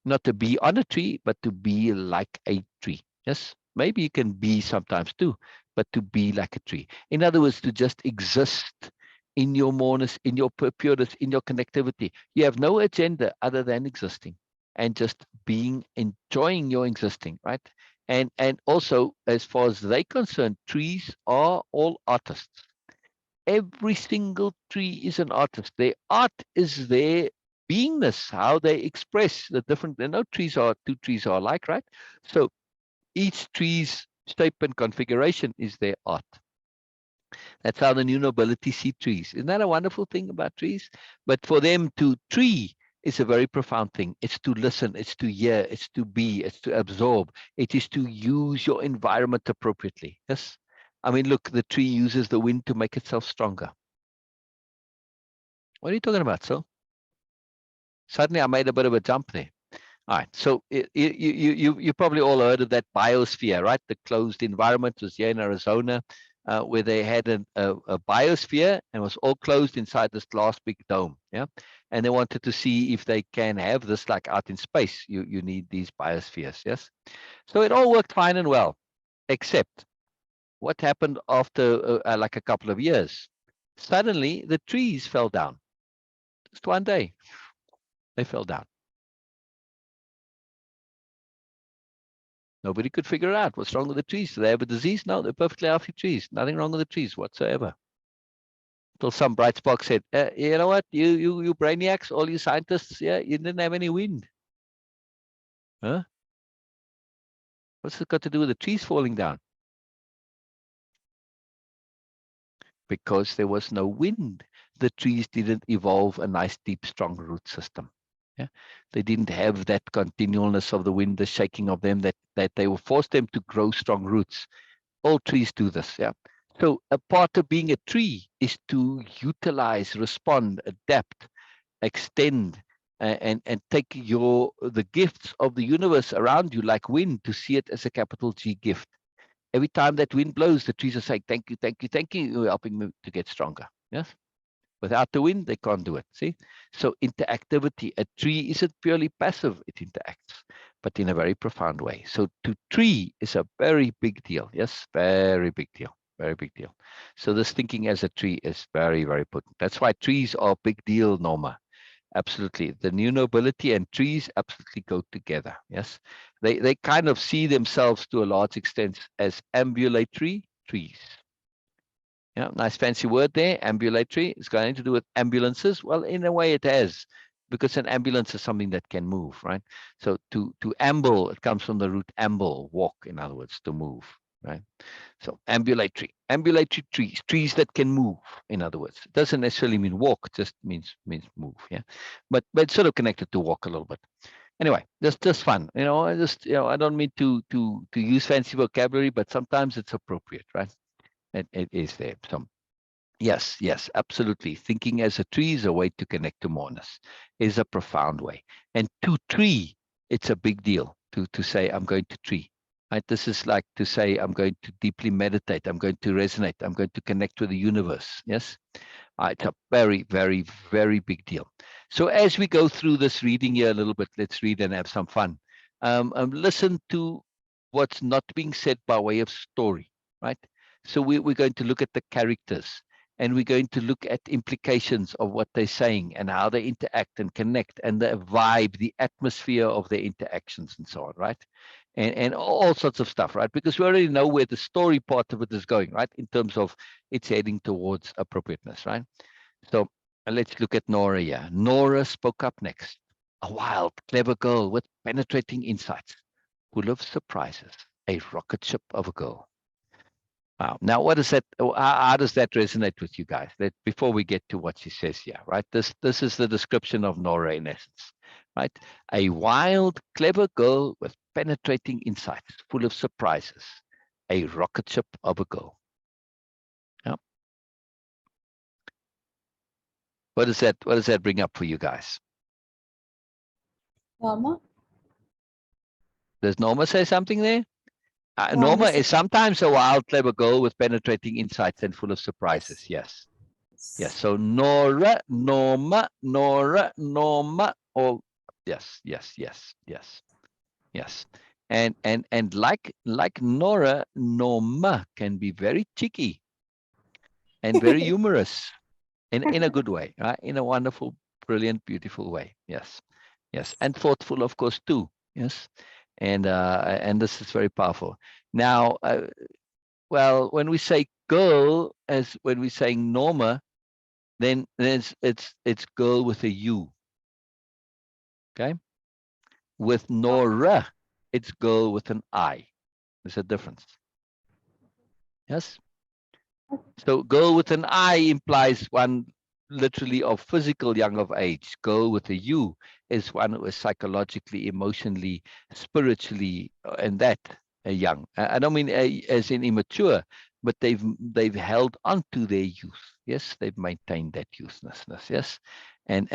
Not to be on a tree, but to be like a tree. Yes, maybe you can be sometimes too, but to be like a tree. In other words, to just exist in your moreness, in your pureness, in your connectivity. You have no agenda other than existing and just being, enjoying your existing, right? And also, as far as they're concerned, trees are all artists. Every single tree is an artist. Their art is their beingness, how they express the different. No two trees are alike, right? So each tree's shape and configuration is their art. That's how the new nobility see trees. Isn't that a wonderful thing about trees? But for them to tree is a very profound thing. It's to listen, it's to hear, it's to be, it's to absorb. It is to use your environment appropriately. Yes. I mean, look, the tree uses the wind to make itself stronger. What are you talking about, so? Suddenly I made a bit of a jump there. All right, so you probably all heard of that biosphere, right? The closed environment was here in Arizona, where they had a biosphere and was all closed inside this glass big dome, yeah? And they wanted to see if they can have this like out in space. You need these biospheres, yes? So it all worked fine and well, except what happened after like a couple of years? Suddenly the trees fell down. Just one day, they fell down. Nobody could figure out what's wrong with the trees. Do they have a disease? No, they're perfectly healthy trees. Nothing wrong with the trees whatsoever. Until some bright spark said, you know what, you brainiacs, all you scientists, yeah, you didn't have any wind. Huh? What's it got to do with the trees falling down? Because there was no wind. The trees didn't evolve a nice, deep, strong root system. Yeah, they didn't have that continualness of the wind, the shaking of them, that they will force them to grow strong roots. All trees do this. Yeah. So a part of being a tree is to utilize, respond, adapt, extend, and take the gifts of the universe around you, like wind, to see it as a capital G gift. Every time that wind blows, the trees are saying, thank you, thank you, thank you. You're helping me to get stronger. Yes. Without the wind, they can't do it. See? So interactivity, a tree isn't purely passive, it interacts, but in a very profound way. So to tree is a very big deal. Yes, very big deal. Very big deal. So this thinking as a tree is very, very potent. That's why trees are a big deal, Norma. Absolutely. The new nobility and trees absolutely go together. Yes. They kind of see themselves to a large extent as ambulatory trees. Yeah, nice fancy word there, ambulatory. It's going to do with ambulances. Well, in a way it has, because an ambulance is something that can move, right? So to amble, it comes from the root amble, walk, in other words, to move, right? So ambulatory trees, trees that can move, in other words. It doesn't necessarily mean walk, just means move, yeah. But it's sort of connected to walk a little bit. Anyway, just fun, I don't mean to use fancy vocabulary, but sometimes it's appropriate, right? It is there. So yes, absolutely. Thinking as a tree is a way to connect to Moreness, is a profound way. And to tree, it's a big deal to say, I'm going to tree. Right? This is like to say, I'm going to deeply meditate. I'm going to resonate. I'm going to connect with the universe. Yes. It's a very, very, very big deal. So as we go through this reading here a little bit, let's read and have some fun. Listen to what's not being said by way of story, right? So we're going to look at the characters, and we're going to look at implications of what they're saying and how they interact and connect, and the vibe, the atmosphere of their interactions and so on, right? And all sorts of stuff, right? Because we already know where the story part of it is going, right? In terms of it's heading towards appropriateness, right? So let's look at Nora here. Nora spoke up next. A wild, clever girl with penetrating insights, full of surprises, a rocket ship of a girl. Wow. Now, what is that? How does that resonate with you guys? Before we get to what she says here, right? This is the description of Nora in essence, right? A wild, clever girl with penetrating insights, full of surprises, a rocket ship of a girl. Yeah. What does that bring up for you guys? Norma? Does Norma say something there? No, Norma is sometimes a wild, clever girl with penetrating insights and full of surprises. Yes. Yes. So Nora, Norma, all yes. And like Nora, Norma can be very cheeky and very humorous in a good way, right? In a wonderful, brilliant, beautiful way. Yes. And thoughtful, of course, too. Yes. And this is very powerful. Now, well, when we say girl, as when we're saying Norma, then it's girl with a U. Okay. With Nora, it's girl with an I. There's a difference. Yes. So girl with an I implies one literally of physical young of age. Girl with a U is one who is psychologically, emotionally, spiritually, and that young. I don't mean as in immature, but they've held on to their youth. Yes, they've maintained that youthlessness. Yes, and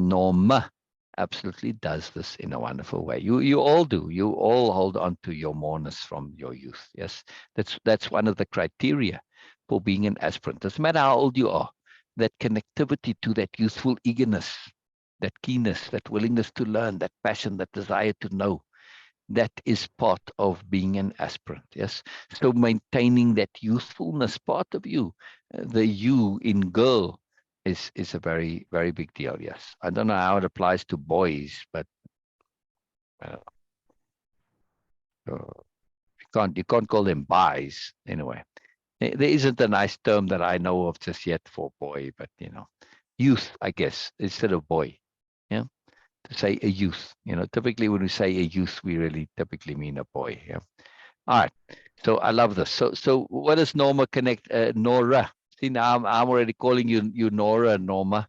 Norma absolutely does this in a wonderful way. You all do. You all hold on to your Moreness from your youth. Yes, that's one of the criteria for being an aspirant. Doesn't matter how old you are, that connectivity to that youthful eagerness, that keenness, that willingness to learn, that passion, that desire to know, that is part of being an aspirant. Yes. So maintaining that youthfulness part of you, the you in girl, is a very, very big deal. Yes. I don't know how it applies to boys, but you can't call them boys anyway. There isn't a nice term that I know of just yet for boy, but youth, I guess, instead of boy. Yeah. to say a youth. You know, typically when we say a youth, we really typically mean a boy. Yeah. All right. So I love this. So what does Norma connect? Nora. See, now I'm already calling you Nora, Norma.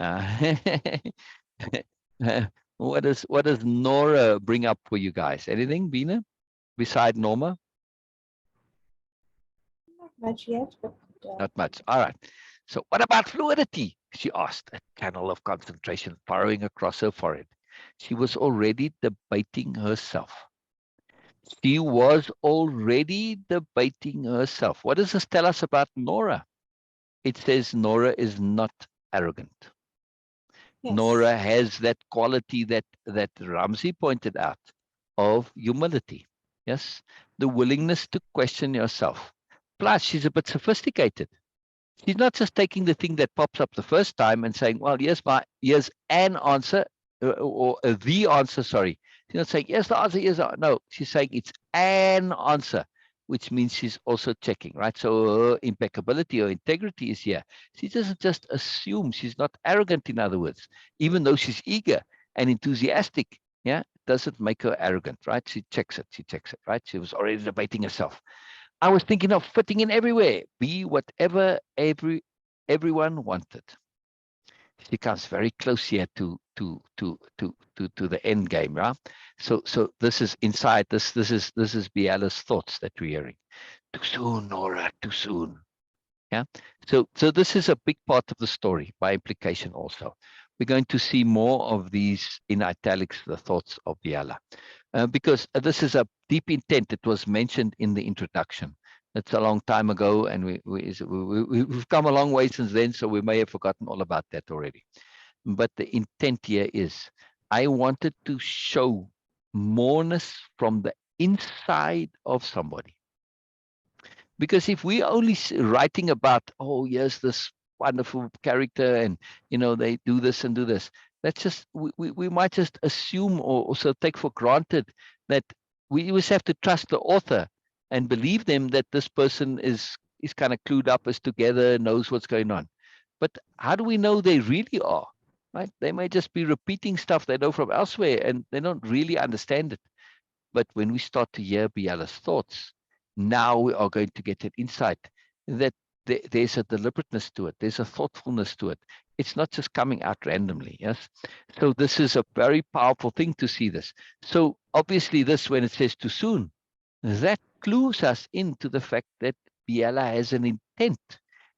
Uh, what does Nora bring up for you guys? Anything, Bina, beside Norma? Not much yet, but Not much. All right. So what about fluidity? She asked, a channel of concentration furrowing across her forehead. She was already debating herself. She was already debating herself. What does this tell us about Nora? It says Nora is not arrogant. yes. Nora has that quality that Ramsey pointed out of humility. Yes, the willingness to question yourself. Plus, she's a bit sophisticated. She's not just taking the thing that pops up the first time and saying, well, here's an answer, or the answer, sorry. She's not saying, yes, the answer is, no, she's saying it's an answer, which means she's also checking, right? So her impeccability or integrity is here. She doesn't just assume. She's not arrogant, in other words, even though she's eager and enthusiastic. Yeah, doesn't make her arrogant, right? She checks it, right? She was already debating herself. I was thinking of fitting in everywhere, be whatever everyone wanted. She comes very close here to the end game, right? So this is inside. This is Biella's thoughts that we're hearing. Too soon, Nora. Too soon. Yeah. So this is a big part of the story by implication. Also, we're going to see more of these in italics, the thoughts of Biella. Because this is a deep intent. It was mentioned in the introduction. It's a long time ago, and we've come a long way since then, so we may have forgotten all about that already. But the intent here is, I wanted to show moreness from the inside of somebody. Because if we're only writing about, oh, yes, this wonderful character, and they do this and do this, that's just we might just assume or also take for granted that we always have to trust the author and believe them that this person is kind of clued up, is together, knows what's going on. But how do we know they really are? Right? They may just be repeating stuff they know from elsewhere and they don't really understand it. But when we start to hear Biella's thoughts, now we are going to get an insight that there's a deliberateness to it. There's a thoughtfulness to it. It's not just coming out randomly. Yes. So this is a very powerful thing to see this. So obviously this, when it says too soon, that clues us into the fact that Biella has an intent.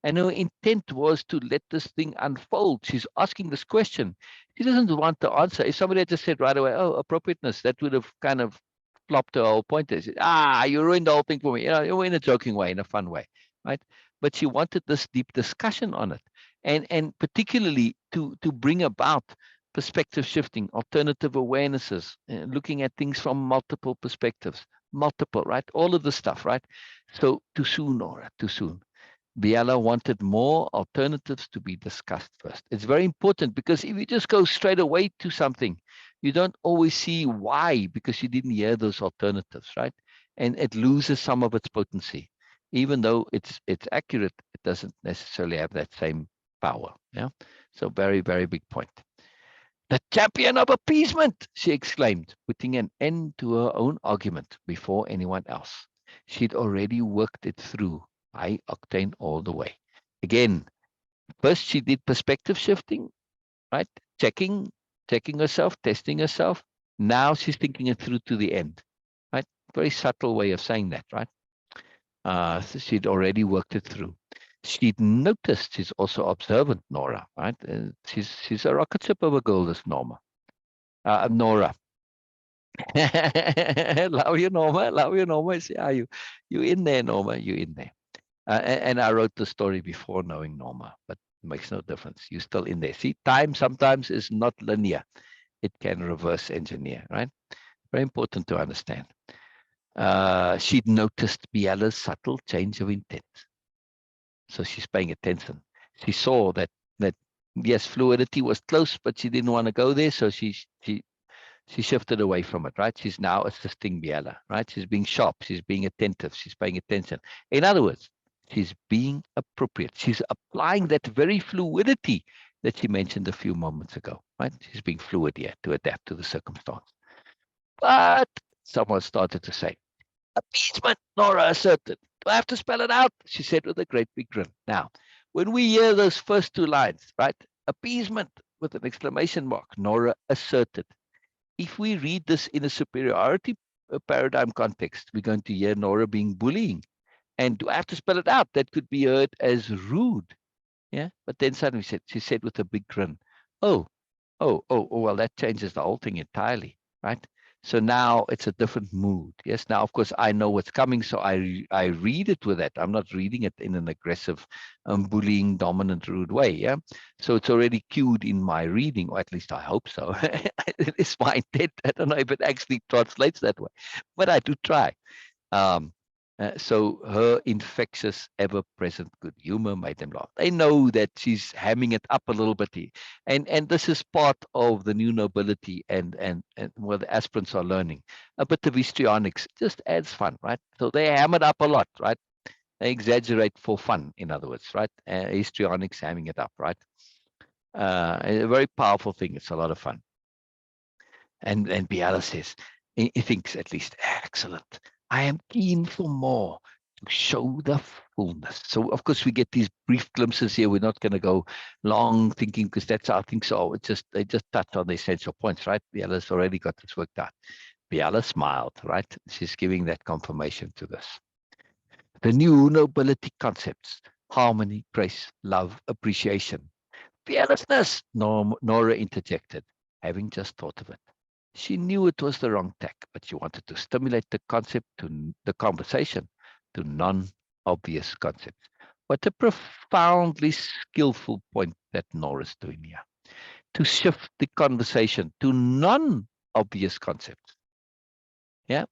And her intent was to let this thing unfold. She's asking this question. She doesn't want the answer. If somebody had just said right away, oh, appropriateness, that would have kind of flopped her whole point. They said, you ruined the whole thing for me. In a joking way, in a fun way, right? But she wanted this deep discussion on it. And particularly to bring about perspective shifting, alternative awarenesses, looking at things from multiple perspectives, right? All of the stuff, right? So too soon, Nora, too soon. Biella wanted more alternatives to be discussed first. It's very important, because if you just go straight away to something, you don't always see why, because you didn't hear those alternatives, right? And it loses some of its potency. Even though it's accurate, it doesn't necessarily have that same power. Yeah. So very, very big point. The champion of appeasement, she exclaimed, putting an end to her own argument before anyone else. She'd already worked it through, high octane all the way. Again, first she did perspective shifting, right? Checking herself, testing herself. Now she's thinking it through to the end, right? Very subtle way of saying that, right? So she'd already worked it through. She'd noticed, she's also observant, Nora, right? She's a rocket ship of a girl, this Nora. Love you, Norma. Love you, Norma. See, you in there, Norma? You in there? And I wrote the story before knowing Norma, but it makes no difference. You're still in there. See, time sometimes is not linear. It can reverse engineer, right? Very important to understand. She'd noticed Biella's subtle change of intent. So she's paying attention. She saw that yes, fluidity was close, but she didn't want to go there. So she shifted away from it, right? She's now assisting Biella, right? She's being sharp. She's being attentive. She's paying attention. In other words, she's being appropriate. She's applying that very fluidity that she mentioned a few moments ago, right? She's being fluid here to adapt to the circumstance. But someone started to say, appeasement, Nora asserted. Do I have to spell it out? She said with a great big grin. Now, when we hear those first two lines, right? Appeasement with an exclamation mark, Nora asserted. If we read this in a superiority paradigm context, we're going to hear Nora being bullying. And do I have to spell it out? That could be heard as rude. Yeah. But then suddenly she said with a big grin, oh, well, that changes the whole thing entirely, right? So now it's a different mood. Yes. Now, of course, I know what's coming, so I read it with that. I'm not reading it in an aggressive, bullying, dominant, rude way. Yeah. So it's already cued in my reading, or at least I hope so. It's my intent. I don't know if it actually translates that way, but I do try. So her infectious, ever-present good humor made them laugh. They know that she's hamming it up a little bit here. And this is part of the new nobility and what the aspirants are learning. A bit of histrionics just adds fun, right? So they ham it up a lot, right? They exaggerate for fun, in other words, right? Histrionics hamming it up, right? A very powerful thing. It's a lot of fun. And Biella says, he thinks at least, excellent. I am keen for more to show the fullness. So, of course, we get these brief glimpses here. We're not going to go long thinking because that's how things are. They just touch on the essential points, right? Biella's already got this worked out. Biella smiled, right? She's giving that confirmation to this. The new nobility concepts, harmony, grace, love, appreciation. Fearlessness, Nora interjected, having just thought of it. She knew it was the wrong tack, but she wanted to stimulate the concept to the conversation to non-obvious concepts. What a profoundly skillful point that Nora's doing here. To shift the conversation to non-obvious concepts. Yeah.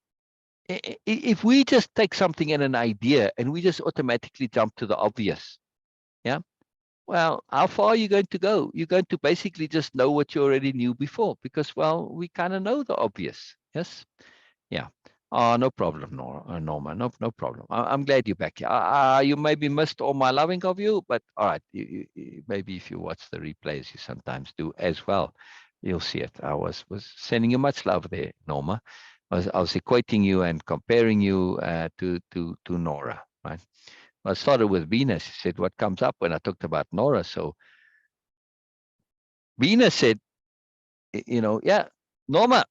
If we just take something and an idea and we just automatically jump to the obvious, yeah. Well, how far are you going to go? You're going to basically just know what you already knew before because, well, we kind of know the obvious. Yes. Yeah. Oh, no problem, Norma. No problem. I'm glad you're back here. You maybe missed all my loving of you, but all right. Maybe if you watch the replays, you sometimes do as well. You'll see it. I was sending you much love there, Norma. I was equating you and comparing you to Nora, right? I started with Venus. She said, what comes up when I talked about Nora? So Venus said, yeah, Norma,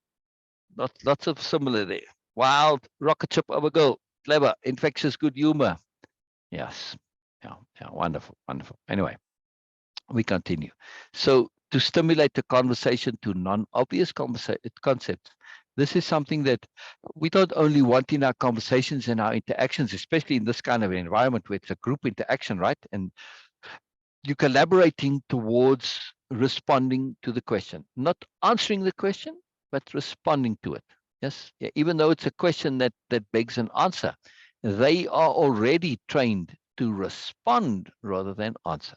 lots of similarity. Wild, rocket ship of a girl, clever, infectious, good humor. Yes. Yeah, wonderful. Anyway, we continue. So to stimulate the conversation to non-obvious concepts, this is something that we don't only want in our conversations and our interactions, especially in this kind of environment where it's a group interaction, right? And you're collaborating towards responding to the question, not answering the question, but responding to it. Yes, yeah, even though it's a question that begs an answer, they are already trained to respond rather than answer.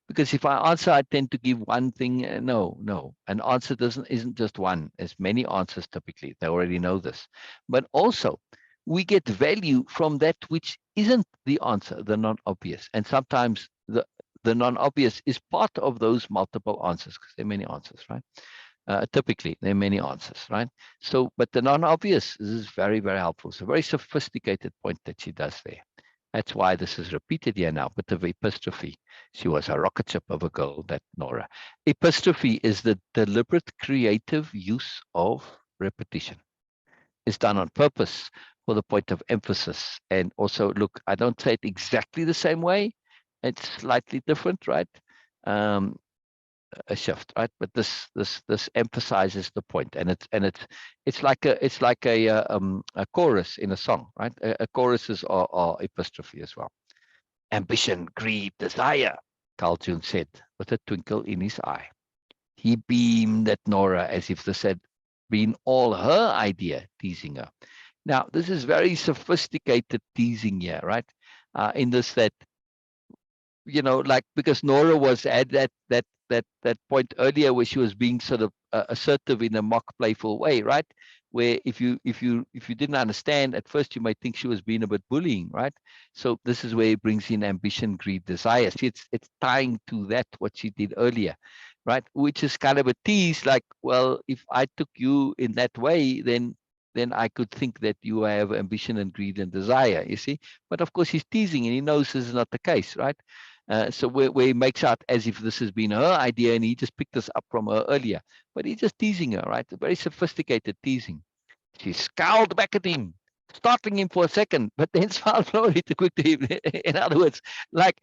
Because if I answer, I tend to give one thing. No, an answer isn't just one. There's many answers typically. They already know this. But also, we get value from that which isn't the answer, the non-obvious. And sometimes the non-obvious is part of those multiple answers because there are many answers, right? Typically, there are many answers, right? So, but the non-obvious is very, very helpful. It's a very sophisticated point that she does there. That's why this is repeated here now, but of epistrophe. She was a rocket ship of a girl, that Nora. Epistrophe is the deliberate creative use of repetition. It's done on purpose for the point of emphasis. And also, look, I don't say it exactly the same way. It's slightly different, right? A shift, right? But this emphasizes the point, and it's like a chorus in a song, right? A choruses are epistrophe as well. Ambition, greed, desire, Carl June said with a twinkle in his eye. He beamed at Nora as if this had been all her idea, teasing her. Now, this is very sophisticated teasing here, right? In this that, like, because Nora was at that point earlier where she was being sort of assertive in a mock playful way, right? where if you didn't understand at first, you might think she was being a bit bullying, right? So this is where it brings in ambition, greed, desire. See, it's tying to that what she did earlier, right? Which is kind of a tease, like, well, if I took you in that way, then I could think that you have ambition and greed and desire, you see. But of course, he's teasing, and he knows this is not the case, right? So where he makes out as if this has been her idea, and he just picked this up from her earlier. But he's just teasing her, right? A very sophisticated teasing. She scowled back at him, startling him for a second, but then smiled slowly too quick to him. In other words, like,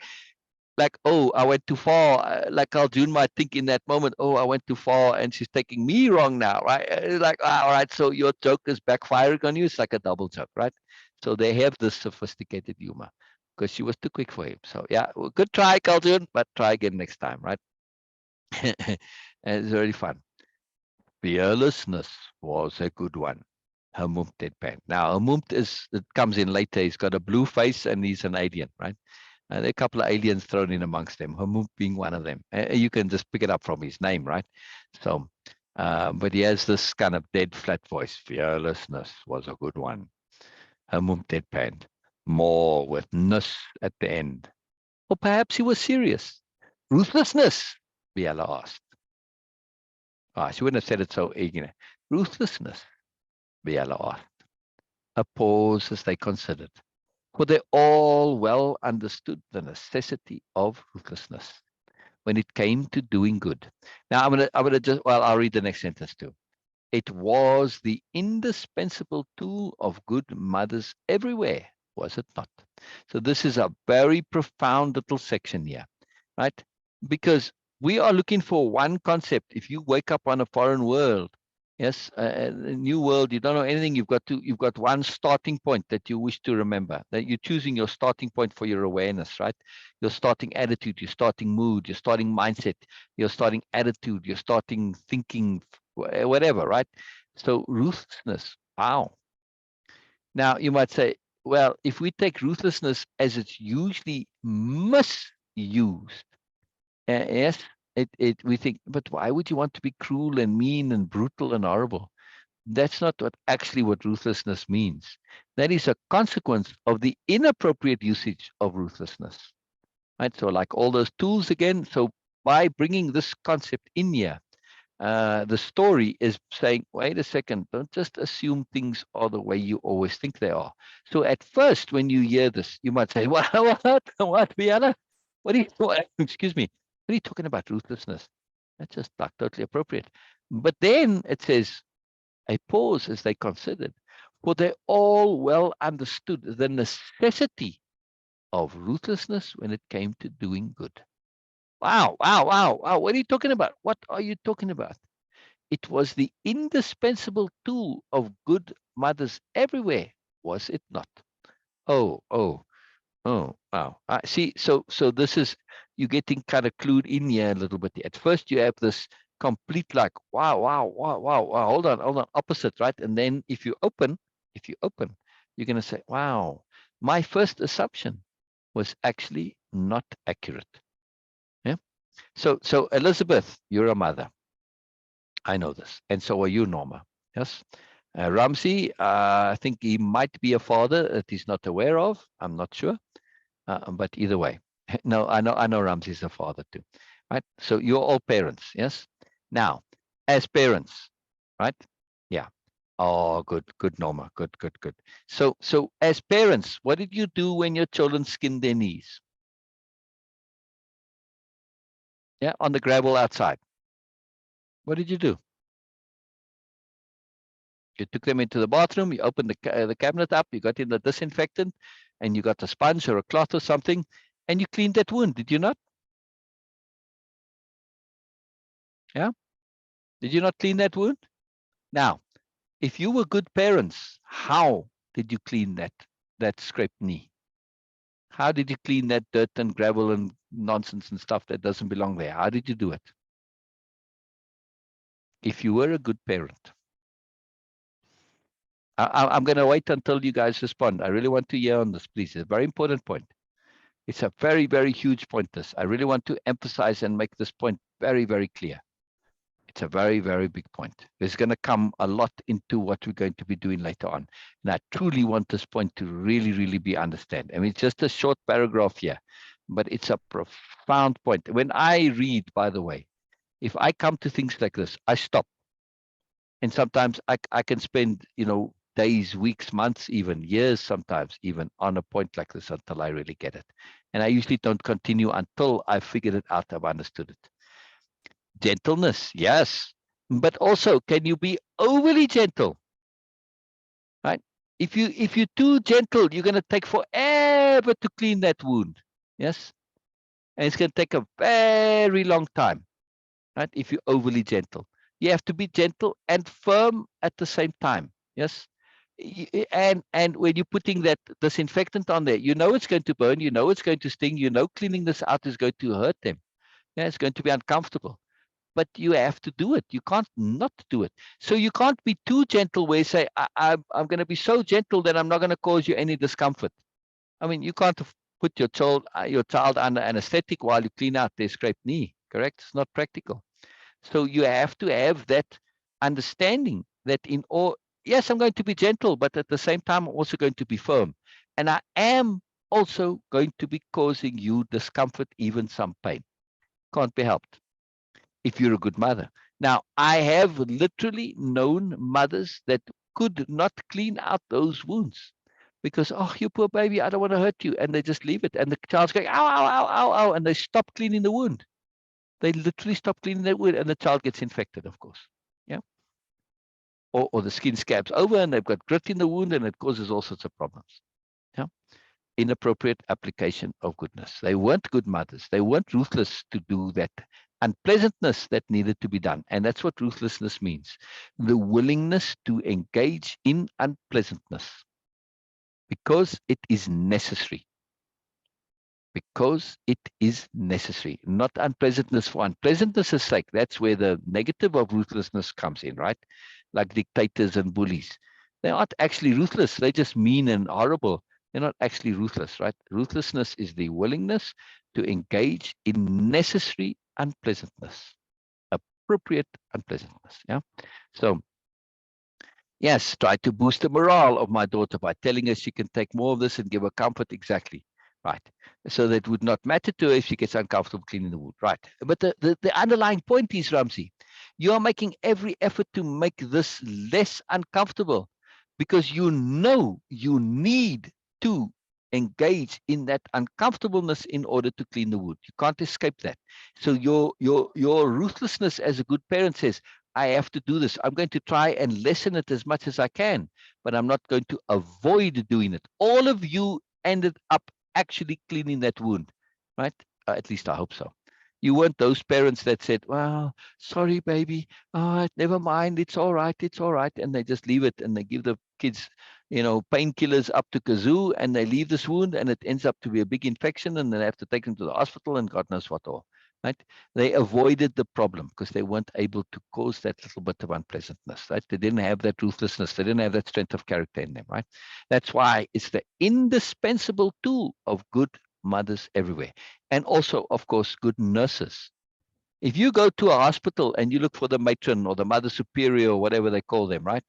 oh, I went too far. Like Carl June might think in that moment, oh, I went too far and she's taking me wrong now, right? Like, all right, so your joke is backfiring on you. It's like a double joke, right? So they have this sophisticated humor because she was too quick for him. So yeah, well, good try, Carl June, but try again next time, right? It's very fun. Fearlessness was a good one. Hermumpt deadpan. Now, Hermumpt it comes in later. He's got a blue face and he's an alien, right? There are a couple of aliens thrown in amongst them, Hermumpt being one of them. You can just pick it up from his name, right? So, but he has this kind of dead, flat voice. Fearlessness was a good one. Hermumpt deadpan. More with ness at the end. Or perhaps he was serious. Ruthlessness, Biella asked. She wouldn't have said it so eagerly. Ruthlessness, Biella asked. A pause as they considered. For they all well understood the necessity of ruthlessness when it came to doing good. Now I'm gonna just, well, I'll read the next sentence too. It was the indispensable tool of good mothers everywhere, was it not? So this is a very profound little section here, right? Because we are looking for one concept. If you wake up on a foreign world, yes, a new world, you don't know anything, you've got one starting point that you wish to remember, that you're choosing your starting point for your awareness, right? Your starting attitude, your starting mood, your starting mindset, your starting attitude, your starting thinking, whatever, right? So ruthlessness, wow. Now you might say, well, if we take ruthlessness as it's usually misused, yes, we think, but why would you want to be cruel and mean and brutal and horrible? That's not what ruthlessness means. That is a consequence of the inappropriate usage of ruthlessness, right? So like all those tools again. So by bringing this concept in here, the story is saying, wait a second, don't just assume things are the way you always think they are. So at first, when you hear this, you might say, what, Biella? Excuse me, what are you talking about, ruthlessness? That's just like totally appropriate. But then it says, a pause as they considered, for they all well understood the necessity of ruthlessness when it came to doing good. Wow. What are you talking about? What are you talking about? It was the indispensable tool of good mothers everywhere, was it not? Oh, wow. See, so this is, you're getting kind of clued in here a little bit. At first, you have this complete like, wow. Hold on, opposite, right? And then if you open, you're going to say, wow, my first assumption was actually not accurate. Yeah. So Elizabeth, you're a mother. I know this, and so are you, Norma. Yes. Ramsey, I think he might be a father that he's not aware of. I'm not sure, but either way, no, I know Ramsey's a father too, right? So you're all parents, yes. Now, as parents, right? Yeah. Oh, good, Norma. Good. So as parents, what did you do when your children skinned their knees? Yeah, on the gravel outside. What did you do? You took them into the bathroom, you opened the cabinet up, you got in the disinfectant, and you got a sponge or a cloth or something, and you cleaned that wound, did you not? Yeah? Did you not clean that wound? Now, if you were good parents, how did you clean that scraped knee? How did you clean that dirt and gravel and nonsense and stuff that doesn't belong there? How did you do it? If you were a good parent. I'm going to wait until you guys respond. I really want to hear on this, please. It's a very important point. It's a very, very huge point, this. I really want to emphasize and make this point very, very clear. It's a very, very big point. There's going to come a lot into what we're going to be doing later on. And I truly want this point to really, really be understood. I mean, it's just a short paragraph here, but it's a profound point. When I read, by the way, if I come to things like this, I stop. And sometimes I can spend, days, weeks, months, even years, sometimes even on a point like this until I really get it. And I usually don't continue until I've figured it out, I've understood it. Gentleness, yes. But also, can you be overly gentle? Right? If you're too gentle, you're going to take forever to clean that wound. Yes? And it's going to take a very long time. Right? If you're overly gentle. You have to be gentle and firm at the same time. Yes? And when you're putting that disinfectant on there, it's going to burn, it's going to sting, cleaning this out is going to hurt them. Yeah, it's going to be uncomfortable. But you have to do it. You can't not do it. So you can't be too gentle where you say, I'm going to be so gentle that I'm not going to cause you any discomfort. I mean, you can't put your child under anesthetic while you clean out their scraped knee, correct? It's not practical. So you have to have that understanding that yes, I'm going to be gentle, but at the same time, I'm also going to be firm. And I am also going to be causing you discomfort, even some pain. Can't be helped if you're a good mother. Now, I have literally known mothers that could not clean out those wounds because, oh, you poor baby, I don't want to hurt you. And they just leave it. And the child's going, ow, ow, ow, ow, ow. And they stop cleaning the wound. They literally stop cleaning that wound and the child gets infected, of course. Yeah. Or the skin scabs over and they've got grit in the wound and it causes all sorts of problems. Yeah. Inappropriate application of goodness. They weren't good mothers. They weren't ruthless to do that unpleasantness that needed to be done. And that's what ruthlessness means. The willingness to engage in unpleasantness because it is necessary. Because it is necessary, not unpleasantness for unpleasantness' sake. That's where the negative of ruthlessness comes in, right? Like dictators and bullies. They aren't actually ruthless. They're just mean and horrible. They're not actually ruthless, right? Ruthlessness is the willingness to engage in necessary unpleasantness, appropriate unpleasantness. Yeah. So, yes, try to boost the morale of my daughter by telling her she can take more of this and give her comfort. Exactly. Right. So that would not matter to her if she gets uncomfortable cleaning the wound. Right. But the underlying point is, Ramsey, you are making every effort to make this less uncomfortable because you need to engage in that uncomfortableness in order to clean the wound. You can't escape that. So your ruthlessness as a good parent says, I have to do this. I'm going to try and lessen it as much as I can, but I'm not going to avoid doing it. All of you ended up actually cleaning that wound, right? At least I hope so. You weren't those parents that said, well, sorry, baby. Never mind. It's all right. It's all right. And they just leave it and they give the kids, painkillers up to kazoo and they leave this wound and it ends up to be a big infection and they have to take them to the hospital and God knows what all. Right? They avoided the problem because they weren't able to cause that little bit of unpleasantness. Right? They didn't have that ruthlessness. They didn't have that strength of character in them. Right? That's why it's the indispensable tool of good mothers everywhere. And also, of course, good nurses. If you go to a hospital and you look for the matron or the mother superior or whatever they call them, right?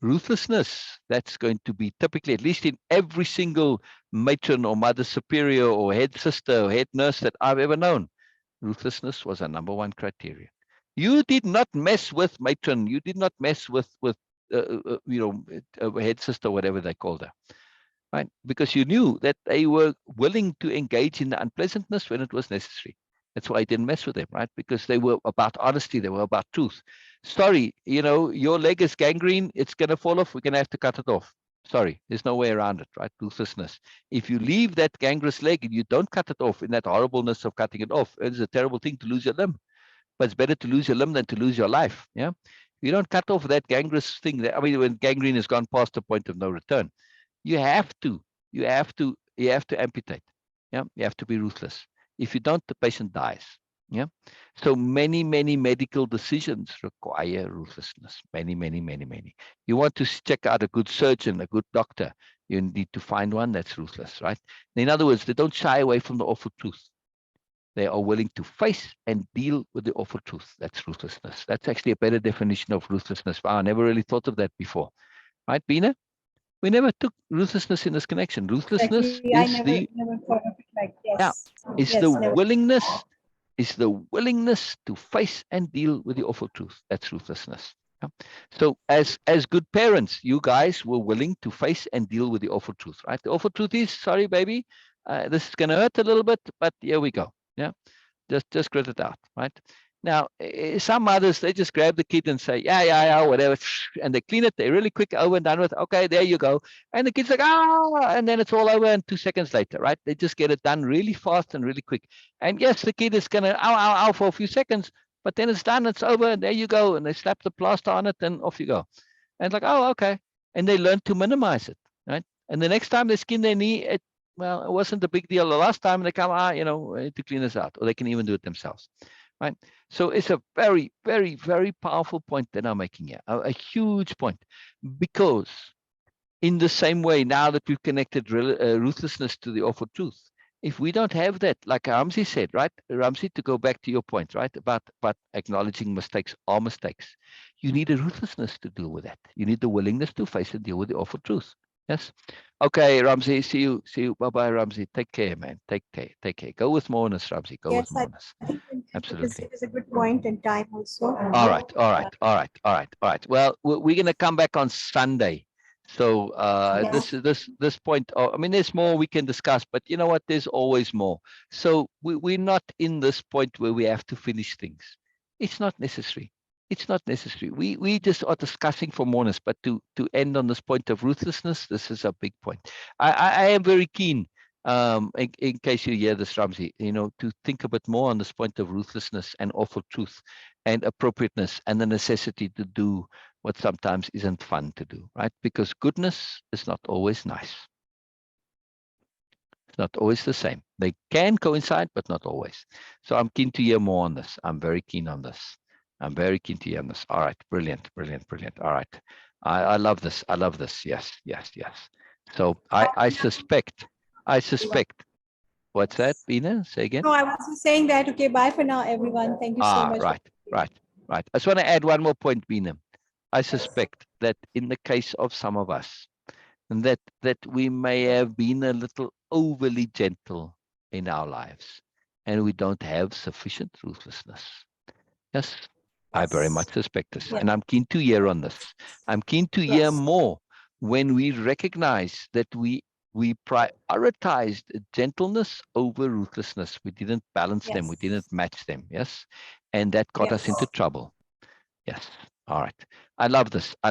Ruthlessness, that's going to be typically, at least in every single matron or mother superior or head sister or head nurse that I've ever known, ruthlessness was a #1 criteria. You did not mess with matron. You did not mess with head sister, whatever they called her, right? Because you knew that they were willing to engage in the unpleasantness when it was necessary. That's why I didn't mess with them, right? Because they were about honesty. They were about truth. Sorry, your leg is gangrene. It's going to fall off. We're going to have to cut it off. Sorry, there's no way around it, right? Ruthlessness. If you leave that gangrenous leg and you don't cut it off in that horribleness of cutting it off, it is a terrible thing to lose your limb. But it's better to lose your limb than to lose your life. Yeah. You don't cut off that gangrenous thing. When gangrene has gone past the point of no return, you have to amputate. Yeah. You have to be ruthless. If you don't, the patient dies. Yeah. So many medical decisions require ruthlessness. Many. You want to check out a good surgeon, a good doctor, you need to find one that's ruthless, right? In other words, they don't shy away from the awful truth. They are willing to face and deal with the awful truth. That's ruthlessness. That's actually a better definition of ruthlessness. Wow, I never really thought of that before. Right, Bina? We never took ruthlessness in this connection. Ruthlessness Exactly. I is never the thought of it like yeah, yes. is Yes, the never. willingness to face and deal with the awful truth. That's ruthlessness. Yeah. So as good parents, you guys were willing to face and deal with the awful truth, right? The awful truth is, sorry, baby, this is going to hurt a little bit, but here we go. Yeah, just grit it out, right? Now, some mothers, they just grab the kid and say, yeah, whatever, and they clean it. They're really quick, over and done with. Okay, there you go. And the kid's like, and then it's all over, and 2 seconds later, right? They just get it done really fast and really quick. And yes, the kid is going to ow for a few seconds, but then it's done, it's over, and there you go. And they slap the plaster on it, and off you go. And it's like, oh, okay. And they learn to minimize it, right? And the next time they skin their knee, well, it wasn't a big deal the last time, and they come, to clean this out, or they can even do it themselves, right? So it's a very, very, very powerful point that I'm making here, a huge point, because in the same way, now that we've connected ruthlessness to the awful truth, if we don't have that, like Ramzi said, right? Ramzi, to go back to your point, right, about acknowledging mistakes are mistakes, you need a ruthlessness to deal with that. You need the willingness to face and deal with the awful truth. Yes. Okay, Ramzi, see you. Bye-bye, Ramzi. Take care, man. Take care. Go with Moreness, Ramzi. Go with Yes, I Moreness. think Absolutely. it is a good point in time also. All right. Well, we're going to come back on Sunday. So this point, I mean, there's more we can discuss, but you know what? There's always more. So we're not in this point where we have to finish things. It's not necessary. It's not necessary. We just are discussing for Moreness, but to end on this point of ruthlessness, this is a big point. I am very keen, in case you hear this, Ramzi, to think a bit more on this point of ruthlessness and awful truth and appropriateness and the necessity to do what sometimes isn't fun to do, right? Because goodness is not always nice. It's not always the same. They can coincide, but not always. So I'm keen to hear more on this. I'm very keen on this. I'm very keen to hear on this. All right, brilliant. All right. I love this. Yes. So I suspect. What's that, Bina? Say again. No, I was just saying that. Okay, bye for now, everyone. Thank you so much. Right. I just want to add one more point, Bina. I suspect that in the case of some of us, that we may have been a little overly gentle in our lives, and we don't have sufficient ruthlessness. Yes, I very much suspect this, and I'm keen to hear on this. I'm keen to hear more when we recognize that we prioritized gentleness over ruthlessness. We didn't balance them. We didn't match them. Yes, and that got us into trouble. Yes. All right. I love this. I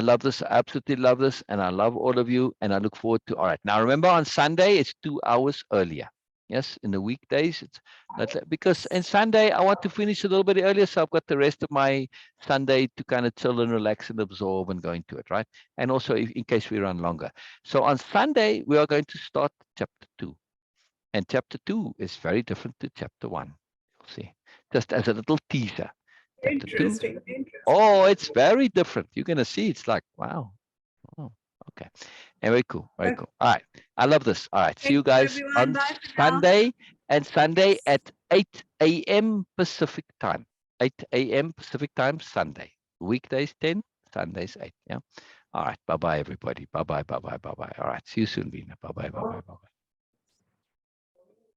absolutely love this. And I love all of you. And I look forward to, all right. Now, remember on Sunday, it's 2 hours earlier. Yes. In the weekdays, it's because on Sunday, I want to finish a little bit earlier. So I've got the rest of my Sunday to kind of chill and relax and absorb and go into it. Right. And also in case we run longer. So on Sunday, we are going to start chapter 2. And chapter 2 is very different to chapter 1. You'll see. Just as a little teaser. Interesting. Oh, it's very different. You're going to see. It's like, wow. Oh, okay. Very cool. All right. I love this. All right. See you guys on Sunday at 8 a.m. Pacific time. 8 a.m. Pacific time, Sunday. Weekdays 10, Sundays 8. Yeah. All right. Bye-bye, everybody. Bye-bye. All right. See you soon, Vina. Bye-bye.